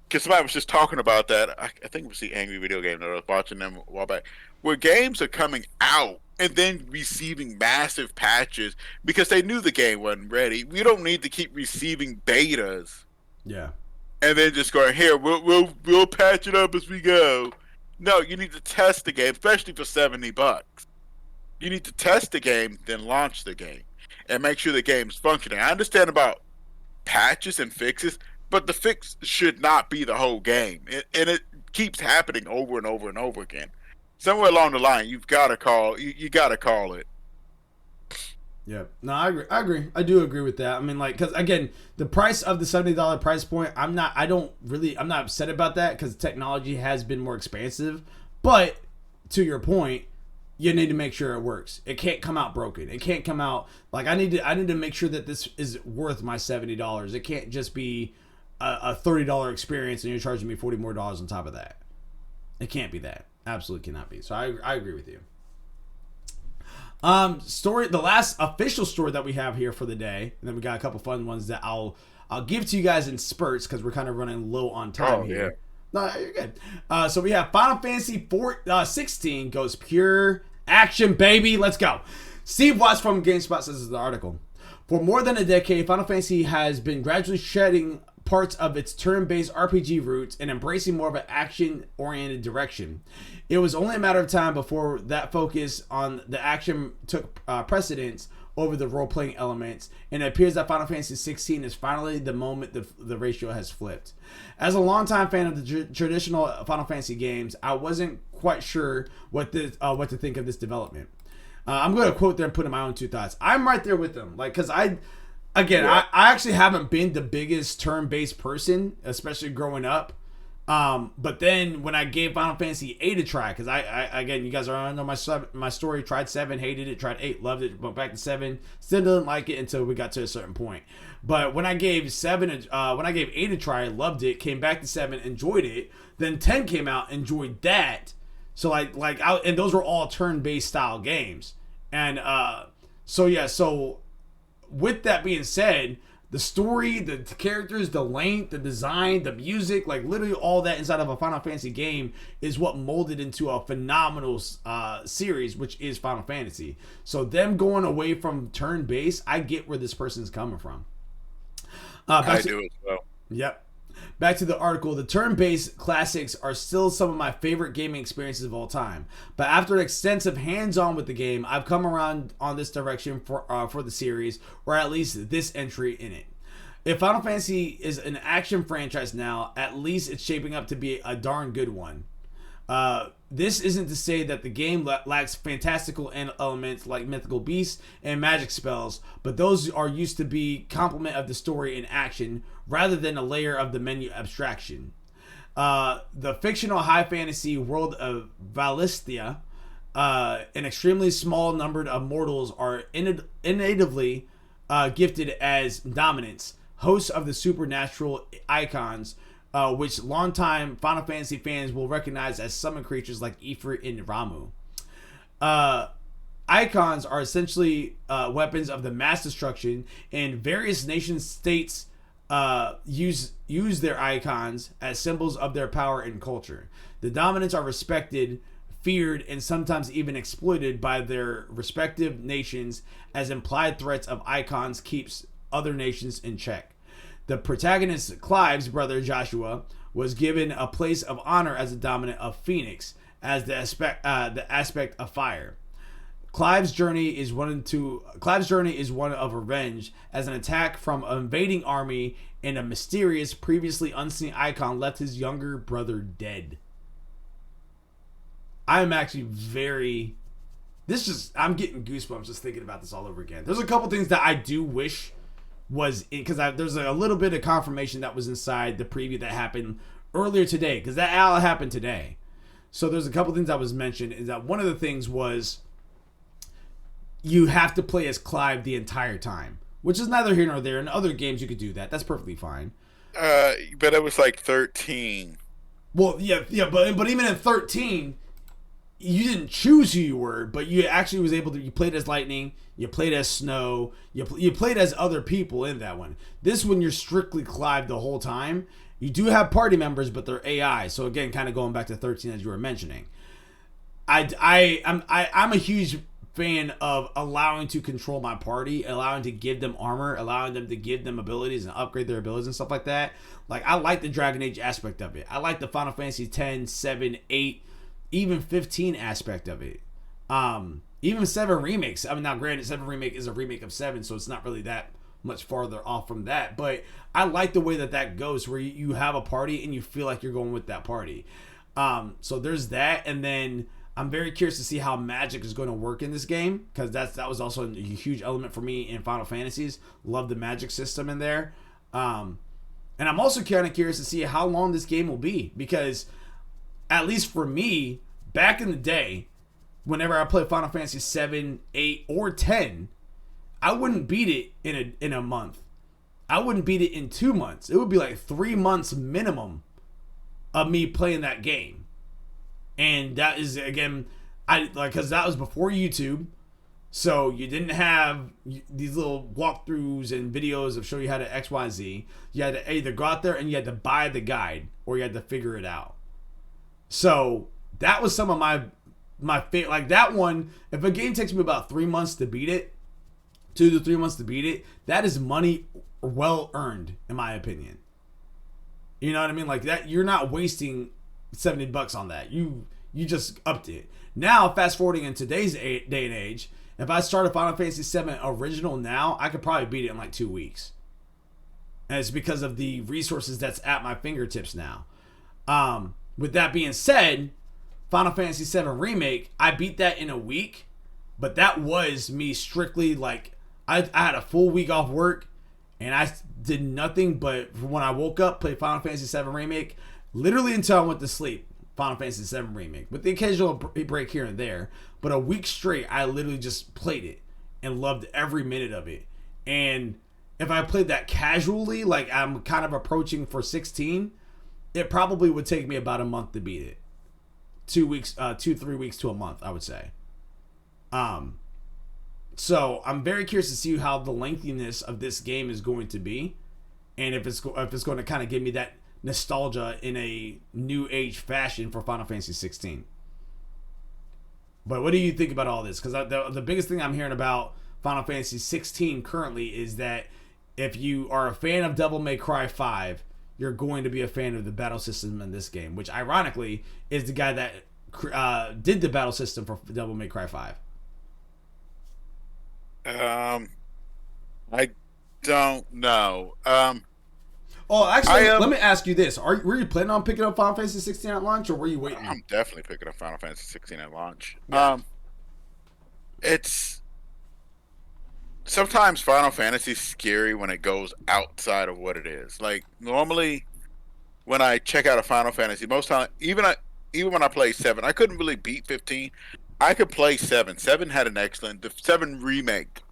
Because somebody was just talking about that. I think it was the Angry Video Game that I was watching them a while back, where games are coming out and then receiving massive patches because they knew the game wasn't ready. We don't need to keep receiving betas yeah, and then just going, here, we'll patch it up as we go. No, you need to test the game, especially for $70. You need to test the game, then launch the game, and make sure the game's functioning. I understand about patches and fixes, but the fix should not be the whole game, and it keeps happening over and over and over again. Somewhere along the line, you've got to call. You got to call it. yeah. No, I agree. I do agree with that. I mean, like, because again, the price of the $70 price point, I'm not upset about that because technology has been more expansive. But to your point, you need to make sure it works. It can't come out broken. It can't come out like I need to make sure that this is worth my $70. It can't just be a $30 experience and you're charging me $40 more on top of that. It can't be that. Absolutely cannot be. So I agree with you. The last official story that we have here for the day, and then we got a couple fun ones that I'll give to you guys in spurts because we're kind of running low on time here. No, you're good. So we have Final Fantasy 16 goes pure action, baby. Let's go. Steve Watts from GameSpot says in the article, for more than a decade, Final Fantasy has been gradually shedding parts of its turn-based RPG roots and embracing more of an action-oriented direction. It was only a matter of time before that focus on the action took precedence over the role-playing elements, and it appears that Final Fantasy 16 is finally the moment the ratio has flipped. As a longtime fan of the traditional Final Fantasy games, I wasn't quite sure what to think of this development. I'm going to quote them and put in my own two thoughts. I'm right there with them, like, because I actually haven't been the biggest turn-based person, especially growing up. But then when I gave Final Fantasy 8 a try, because I again, you guys already know my story. Tried 7, hated it. Tried 8, loved it. Went back to 7, still didn't like it until we got to a certain point. But when I gave 8 a try, loved it. Came back to 7, enjoyed it. Then 10 came out, enjoyed that. So and those were all turn-based style games. And so with that being said, the story, the characters, the length, the design, the music, like literally all that inside of a Final Fantasy game is what molded into a phenomenal series, which is Final Fantasy. So them going away from turn-based, I get where this person's coming from. I do as well. Yep. Back to the article, the turn-based classics are still some of my favorite gaming experiences of all time. But after extensive hands-on with the game, I've come around on this direction for the series, or at least this entry in it. If Final Fantasy is an action franchise now, at least it's shaping up to be a darn good one. This isn't to say that the game lacks fantastical elements like mythical beasts and magic spells, but those are used to be complement of the story and action rather than a layer of the menu abstraction. The fictional high fantasy world of Valisthea, an extremely small number of mortals are innately gifted as dominants, hosts of the supernatural icons, which longtime Final Fantasy fans will recognize as summon creatures like Ifrit and Ramuh. Uh, icons are essentially weapons of the mass destruction, and various nation states use their icons as symbols of their power and culture. The dominants are respected, feared, and sometimes even exploited by their respective nations, as implied threats of icons keeps other nations in check. The protagonist, Clive's brother Joshua, was given a place of honor as the dominant of Phoenix, as the aspect of fire. Clive's journey is one of revenge, as an attack from an invading army and a mysterious, previously unseen icon left his younger brother dead. I'm actually very. I'm getting goosebumps just thinking about this all over again. There's a couple things that I do wish was because there's a little bit of confirmation that was inside the preview that happened earlier today, because that all happened today. So there's a couple things that was mentioned. Is that one of the things was you have to play as Clive the entire time, which is neither here nor there. In other games, you could do that. That's perfectly fine. But it was like 13. Well, yeah, but even at 13, you didn't choose who you were, but you actually was able to. You played as Lightning, you played as Snow, you played as other people in that one. This one, you're strictly Clive the whole time. You do have party members, but they're AI. So again, kind of going back to 13 as you were mentioning. I'm a huge fan of allowing to control my party, allowing to give them armor, allowing them to give them abilities and upgrade their abilities and stuff like that. Like, I like the Dragon Age aspect of it. I like the Final Fantasy 10, 7, 8, even 15 aspect of it. Even 7 remakes. I mean, now granted, 7 remake is a remake of 7, so it's not really that much farther off from that. But I like the way that goes, where you have a party and you feel like you're going with that party. So there's that, and then I'm very curious to see how magic is going to work in this game, because that was also a huge element for me in Final Fantasies. Love the magic system in there. And I'm also kind of curious to see how long this game will be, because at least for me, back in the day, whenever I played Final Fantasy 7, 8, or 10, I wouldn't beat it in a month. I wouldn't beat it in 2 months. It would be like 3 months minimum of me playing that game. And that is, again, because that was before YouTube, so you didn't have these little walkthroughs and videos of show you how to XYZ. You had to either go out there and you had to buy the guide, or you had to figure it out. So that was some of my favorite. Like that one, if a game takes me about 3 months to beat it, 2 to 3 months to beat it, that is money well earned, in my opinion. You know what I mean? Like that, you're not wasting $70 on that. You just upped it. Now, fast forwarding in today's day and age, if I start a Final Fantasy 7 original now, I could probably beat it in like 2 weeks. And it's because of the resources that's at my fingertips now. With that being said, Final Fantasy 7 Remake, I beat that in a week, but that was me strictly like, I had a full week off work, and I did nothing but when I woke up, play Final Fantasy 7 Remake, literally until I went to sleep. Final Fantasy 7 Remake, with the occasional break here and there, but a week straight, I literally just played it and loved every minute of it. And if I played that casually, like I'm kind of approaching for 16, it probably would take me about a month to beat it. 3 weeks to a month, I would say. So I'm very curious to see how the lengthiness of this game is going to be, and if it's going to kind of give me that nostalgia in a new age fashion for Final Fantasy 16. But what do you think about all this? Because the biggest thing I'm hearing about Final Fantasy 16 currently is that if you are a fan of Devil May Cry 5, you're going to be a fan of the battle system in this game, which ironically is the guy that did the battle system for Devil May Cry 5. I don't know. Oh, actually, let me ask you this: were you planning on picking up Final Fantasy 16 at launch, or were you waiting? I'm definitely picking up Final Fantasy 16 at launch. Yeah. It's sometimes Final Fantasy's scary when it goes outside of what it is. Like normally, when I check out a Final Fantasy, most time, even when I play 7, I couldn't really beat 15. I could play 7. 7 had an excellent. The 7 remake.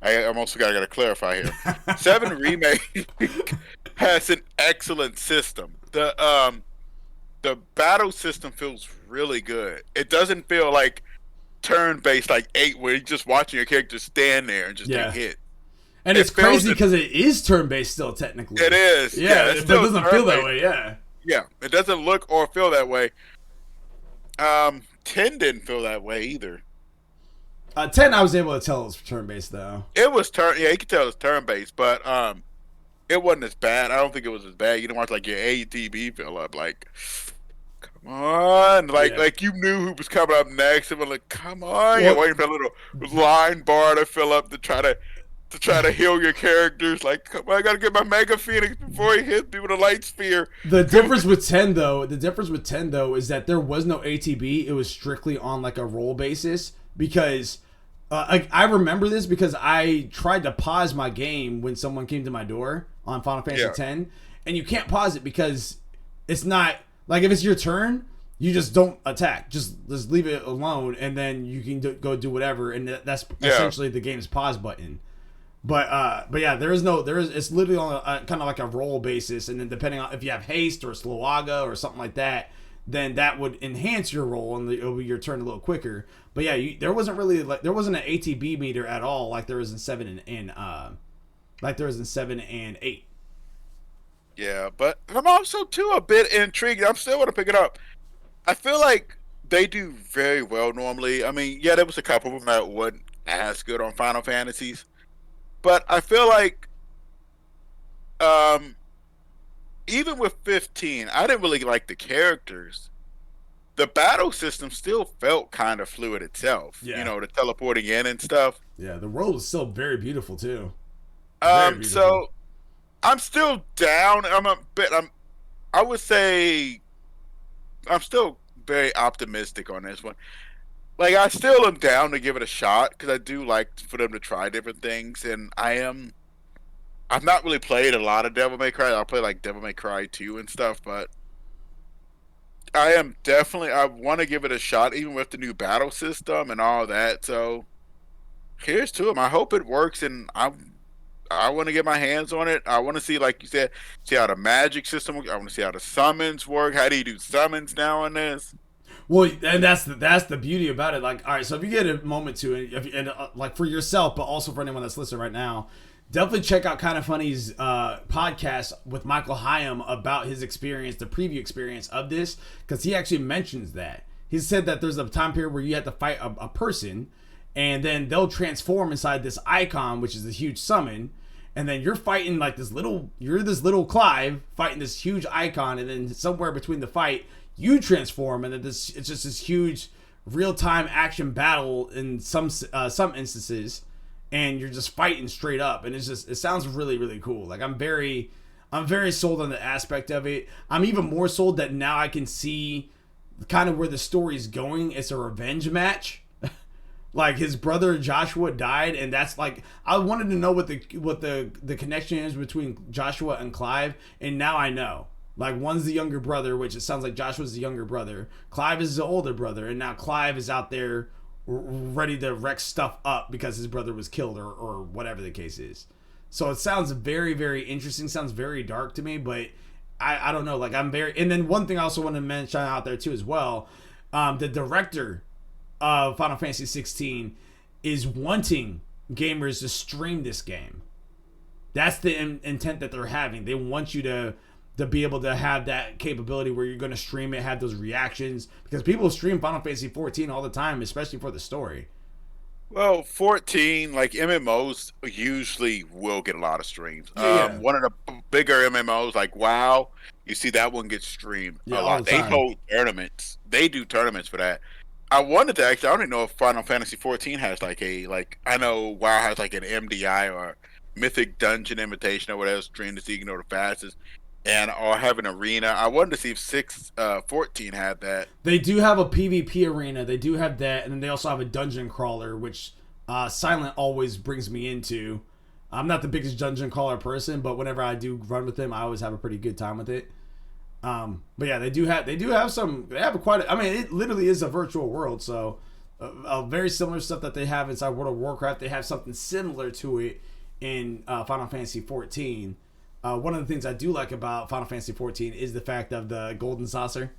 I'm also got to clarify here. 7 remake has an excellent system. The battle system feels really good. It doesn't feel like turn-based like 8, where you're just watching your character stand there and just take Yeah. hits. And It it's feels crazy because it is turn-based still, technically. it is, yeah, it's But it still doesn't feel that turn-based. way, yeah. Yeah, it doesn't look or feel that way. 10 didn't feel that way either. 10, I was able to tell it was turn-based, though. It was yeah, you could tell it's turn-based, but it wasn't as bad. I don't think it was as bad. You didn't watch like your ATB fill up, like, come on, Yeah. like you knew who was coming up next, and we're like, come on, you're Well, waiting for a little line bar to fill up to try to heal your characters. Like, come on, I gotta get my Mega Phoenix before he hits me with a light spear. the difference with 10, though, is that there was no ATB. It was strictly on like a roll basis because I remember this because I tried to pause my game when someone came to my door on Final Fantasy Yeah. X, and you can't pause it because it's not like if it's your turn, you just don't attack. Just leave it alone, and then you can go do whatever, and that's essentially the game's pause button. But yeah, it's literally on a kind of like a roll basis, and then depending on if you have haste or slowaga or something like that, then that would enhance your roll and it'll be your turn a little quicker. But yeah, there wasn't an ATB meter at all like there was in 7 and 8. Yeah, but I'm also too a bit intrigued. I'm still want to pick it up. I feel like they do very well normally. I mean, yeah, there was a couple of them that wasn't as good on Final Fantasies, but I feel like um, even with 15, I didn't really like the characters. The battle system still felt kind of fluid itself. Yeah. You know, the teleporting in and stuff. Yeah, the world is still very beautiful too. Very beautiful. So I'm still down. I would say I'm still very optimistic on this one. Like, I still am down to give it a shot because I do like for them to try different things, and I've not really played a lot of Devil May Cry. I'll play like Devil May Cry 2 and stuff, but I want to give it a shot, even with the new battle system and all that. So here's to them. I hope it works, and I want to get my hands on it. I want to see, like you said, see how the magic system works. I want to see how the summons work. How do you do summons now on this? Well, and that's the beauty about it. Like, all right, so if you get a moment to, and like for yourself, but also for anyone that's listening right now, definitely check out Kind of Funny's podcast with Michael Hyam about his experience, the preview experience of this, because he actually mentions that. He said that there's a time period where you have to fight a person, and then they'll transform inside this icon, which is a huge summon, and then you're fighting like this little Clive fighting this huge icon, and then somewhere between the fight, you transform, and then it's just this huge real-time action battle in some instances, and you're just fighting straight up, and it sounds really, really cool. Like, I'm very sold on the aspect of it. I'm even more sold that now I can see kind of where the story's going. It's a revenge match. Like, his brother Joshua died, and that's like, I wanted to know what the connection is between Joshua and Clive, and now I know. Like, one's the younger brother, which it sounds like Joshua's the younger brother. Clive is the older brother, and now Clive is out there ready to wreck stuff up because his brother was killed or whatever the case is. So it sounds very, very interesting. Sounds very dark to me, but I don't know. Like, I'm very... And then one thing I also want to mention out there, too, as well. The director of Final Fantasy 16 is wanting gamers to stream this game. That's the intent that they're having. They want you to be able to have that capability where you're going to stream it, have those reactions, because people stream Final Fantasy 14 all the time, especially for the story. Well, 14, like, MMOs usually will get a lot of streams. Yeah. One of the bigger MMOs, like WoW, you see that one gets streamed a lot. They hold tournaments. They do tournaments for that. I wanted to actually, I don't even know if Final Fantasy 14 has I know WoW has like an MDI or Mythic Dungeon Invitation or whatever stream to see you can know the fastest. Or have an arena. I wanted to see if 14 had that. They do have a PvP arena. They do have that, and then they also have a dungeon crawler, which Silent always brings me into. I'm not the biggest dungeon crawler person, but whenever I do run with them, I always have a pretty good time with it. But yeah, they have quite. I mean, it literally is a virtual world, so a very similar stuff that they have inside World of Warcraft. They have something similar to it in Final Fantasy 14. One of the things I do like about Final Fantasy 14 is the fact of the golden saucer.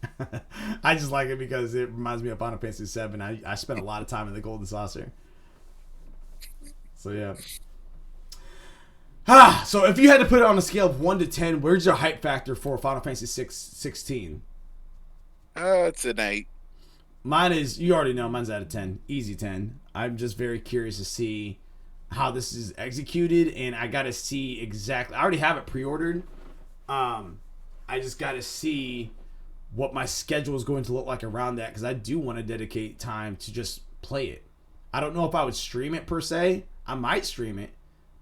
I just like it because it reminds me of Final Fantasy 7. I spent a lot of time in the golden saucer. So yeah. So if you had to put it on a scale of 1 to 10, where's your hype factor for Final Fantasy 16? It's an 8. Mine is, you already know, mine's out of 10. Easy 10. I'm just very curious to see how this is executed, and I got to see exactly. I already have it pre-ordered. I just got to see what my schedule is going to look like around that, because I do want to dedicate time to just play it. I don't know if I would stream it per se. I might stream it,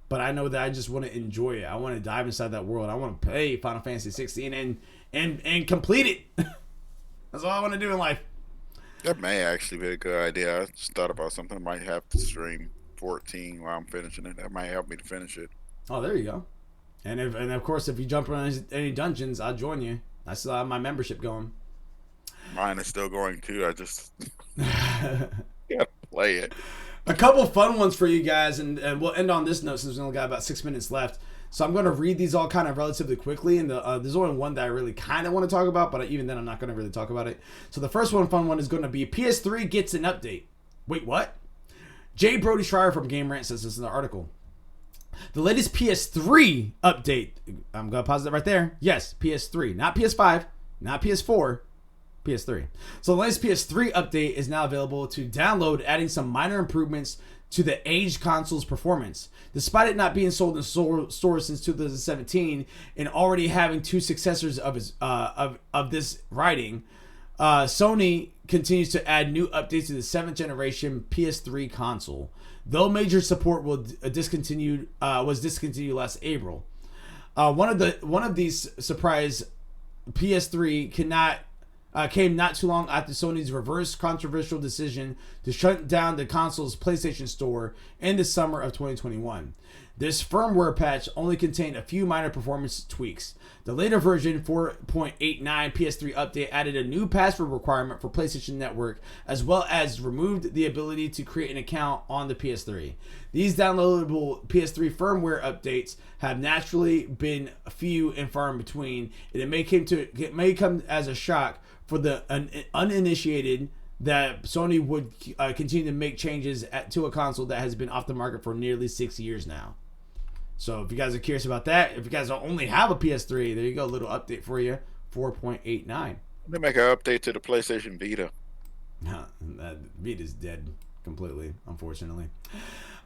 but I know that I just want to enjoy it. I want to dive inside that world. I want to play Final Fantasy 16 and complete it. That's all I want to do in life. That may actually be a good idea. I just thought about something. I might have to stream 14 while I'm finishing it. That might help me to finish it. Oh, there you go. And of course, if you jump on any dungeons, I'll join you. I still have my membership going. Mine is still going too. I just gotta play it. A couple fun ones for you guys, and we'll end on this note since we only got about 6 minutes left. So I'm going to read these all kind of relatively quickly, and there's only one that I really kind of want to talk about, but even then I'm not going to really talk about it. So the first fun one is going to be PS3 gets an update. Wait, what? J. Brody Schreier from Game Rant says this in the article. The latest PS3 update. I'm going to pause it right there. Yes, PS3. Not PS5. Not PS4. PS3. So the latest PS3 update is now available to download, adding some minor improvements to the aged console's performance. Despite it not being sold in stores since 2017 and already having two successors of this writing, Sony continues to add new updates to the 7th generation PS3 console, though major support was discontinued last April. One of these surprise PS3 came not too long after Sony's reverse controversial decision to shut down the console's PlayStation Store in the summer of 2021. This firmware patch only contained a few minor performance tweaks. The later version 4.89 PS3 update added a new password requirement for PlayStation Network, as well as removed the ability to create an account on the PS3. These downloadable PS3 firmware updates have naturally been few and far in between, and it may come as a shock for the uninitiated that Sony would continue to make changes to a console that has been off the market for nearly 6 years now. So if you guys are curious about that, if you guys only have a PS3, there you go, a little update for you, 4.89. They make an update to the PlayStation Vita. Vita's dead completely, unfortunately.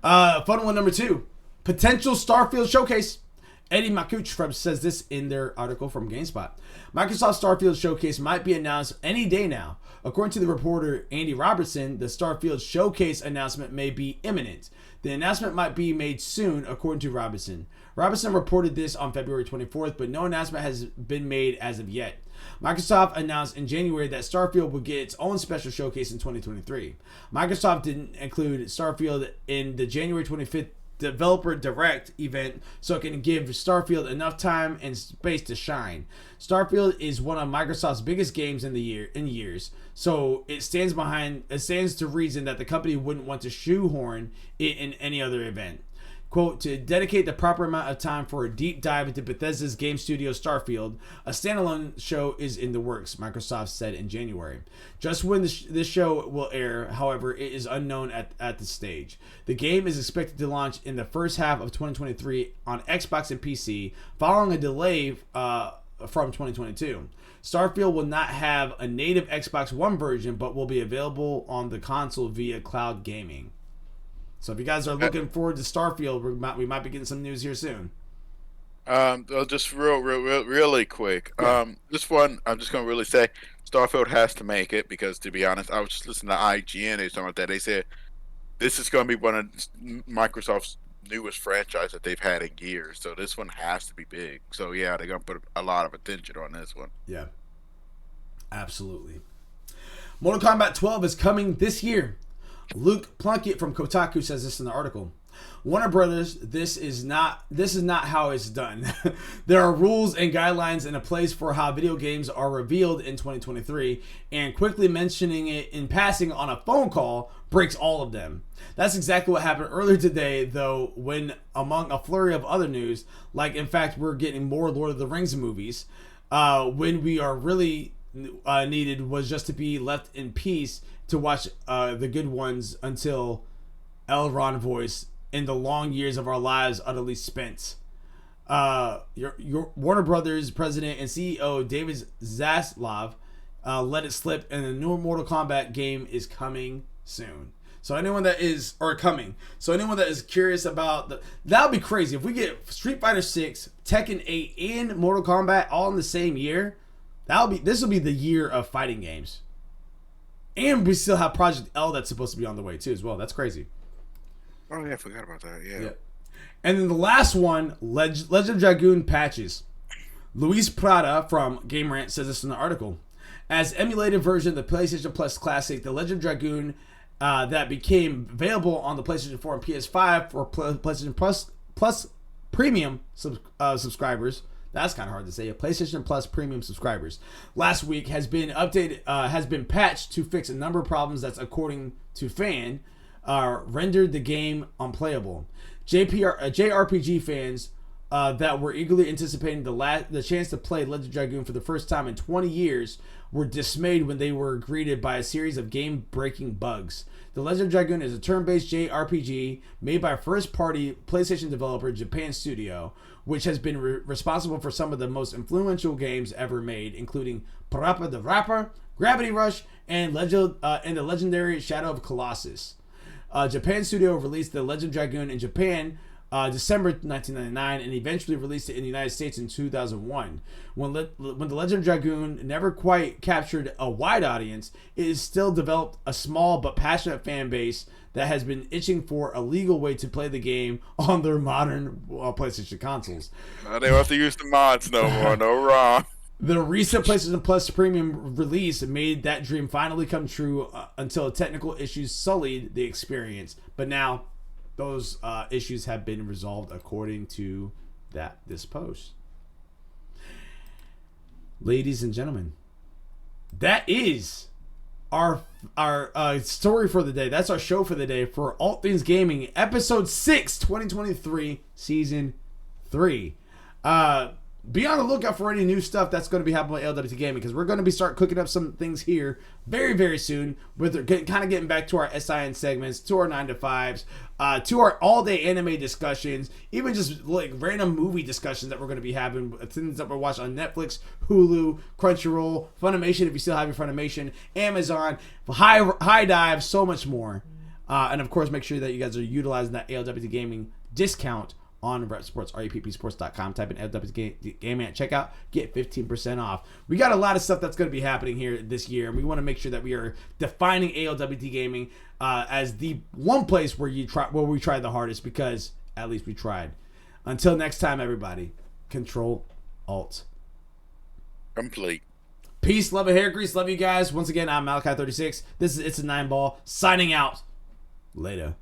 Fun one number 2, potential Starfield showcase. Eddie Makuch says this in their article from GameSpot. Microsoft Starfield Showcase might be announced any day now. According to the reporter Andy Robertson, the Starfield Showcase announcement may be imminent. The announcement might be made soon, according to Robertson. Robertson reported this on February 24th, but no announcement has been made as of yet. Microsoft announced in January that Starfield would get its own special showcase in 2023. Microsoft didn't include Starfield in the January 25th Developer Direct event so it can give Starfield enough time and space to shine. Starfield is one of Microsoft's biggest games in years, so it stands to reason that the company wouldn't want to shoehorn it in any other event. Quote, to dedicate the proper amount of time for a deep dive into Bethesda's game studio Starfield, a standalone show is in the works, Microsoft said in January. Just when this show will air, however, it is unknown at this stage. The game is expected to launch in the first half of 2023 on Xbox and PC, following a delay from 2022. Starfield will not have a native Xbox One version, but will be available on the console via cloud gaming. So if you guys are looking forward to Starfield, we might be getting some news here soon. Just really quick. This one, I'm just going to really say Starfield has to make it because, to be honest, I was just listening to IGN. They were talking about that. They said this is going to be one of Microsoft's newest franchise that they've had in years. So this one has to be big. So, yeah, they're going to put a lot of attention on this one. Yeah, absolutely. Mortal Kombat 12 is coming this year. Luke Plunkett from Kotaku says this in the article. Warner Brothers, this is not how it's done. There are rules and guidelines in a place for how video games are revealed in 2023, and quickly mentioning it in passing on a phone call breaks all of them. That's exactly what happened earlier today, though, when among a flurry of other news, like in fact we're getting more Lord of the Rings movies, when we are really needed was just to be left in peace to watch the good ones until Elrond voice in the long years of our lives utterly spent. Your Warner Brothers president and CEO David Zaslav let it slip, and the new Mortal Kombat game is coming soon. So anyone that is curious about that would be crazy if we get Street Fighter 6, Tekken 8, and Mortal Kombat all in the same year. This will be the year of fighting games, and we still have Project L that's supposed to be on the way too as well. That's crazy. Oh yeah, I forgot about that. Yeah. And then the last one, Legend of Dragoon patches. Luis Prada from Game Rant says this in the article. As emulated version of the PlayStation Plus Classic, the Legend of Dragoon that became available on the PlayStation 4 and PS5 for PlayStation Plus Premium subscribers. That's kind of hard to say. PlayStation Plus Premium subscribers last week has been updated, has been patched to fix a number of problems that's, according to fan, rendered the game unplayable. JRPG fans that were eagerly anticipating the chance to play Legend of Dragoon for the first time in 20 years were dismayed when they were greeted by a series of game-breaking bugs. The Legend of Dragoon is a turn-based JRPG made by first-party PlayStation developer Japan Studio, which has been responsible for some of the most influential games ever made, including Parappa the Rapper, Gravity Rush, and the legendary Shadow of Colossus. Japan Studio released the Legend of Dragoon in Japan December 1999 and eventually released it in the United States in 2001. When the Legend of Dragoon never quite captured a wide audience, it has still developed a small but passionate fan base that has been itching for a legal way to play the game on their modern PlayStation consoles. They don't have to use the mods no more. No wrong. The recent PlayStation Plus Premium release made that dream finally come true until technical issues sullied the experience. But now, those issues have been resolved according to this post. Ladies and gentlemen, that is our story for the day. That's our show for the day for All Things Gaming, Episode 6, 2023, Season 3. Be on the lookout for any new stuff that's going to be happening with ALWT Gaming, because we're going to be start cooking up some things here very, very soon. With kind of getting back to our SIN segments, to our 9 to 5s, to our all-day anime discussions, even just like random movie discussions that we're going to be having, things that we're watching on Netflix, Hulu, Crunchyroll, Funimation if you still have your Funimation, Amazon, High Dive, so much more. And of course, make sure that you guys are utilizing that ALWT Gaming discount on Rep Sports, reppsports.com. Type in ALWT Gaming at checkout. Get 15% off. We got a lot of stuff that's going to be happening here this year, and we want to make sure that we are defining ALWT Gaming as the one place where we try the hardest, because at least we tried. Until next time, everybody, Control Alt Complete. Peace, love, and hair grease. Love you guys. Once again, I'm Malachi36. This is It's a 9 Ball, signing out. Later.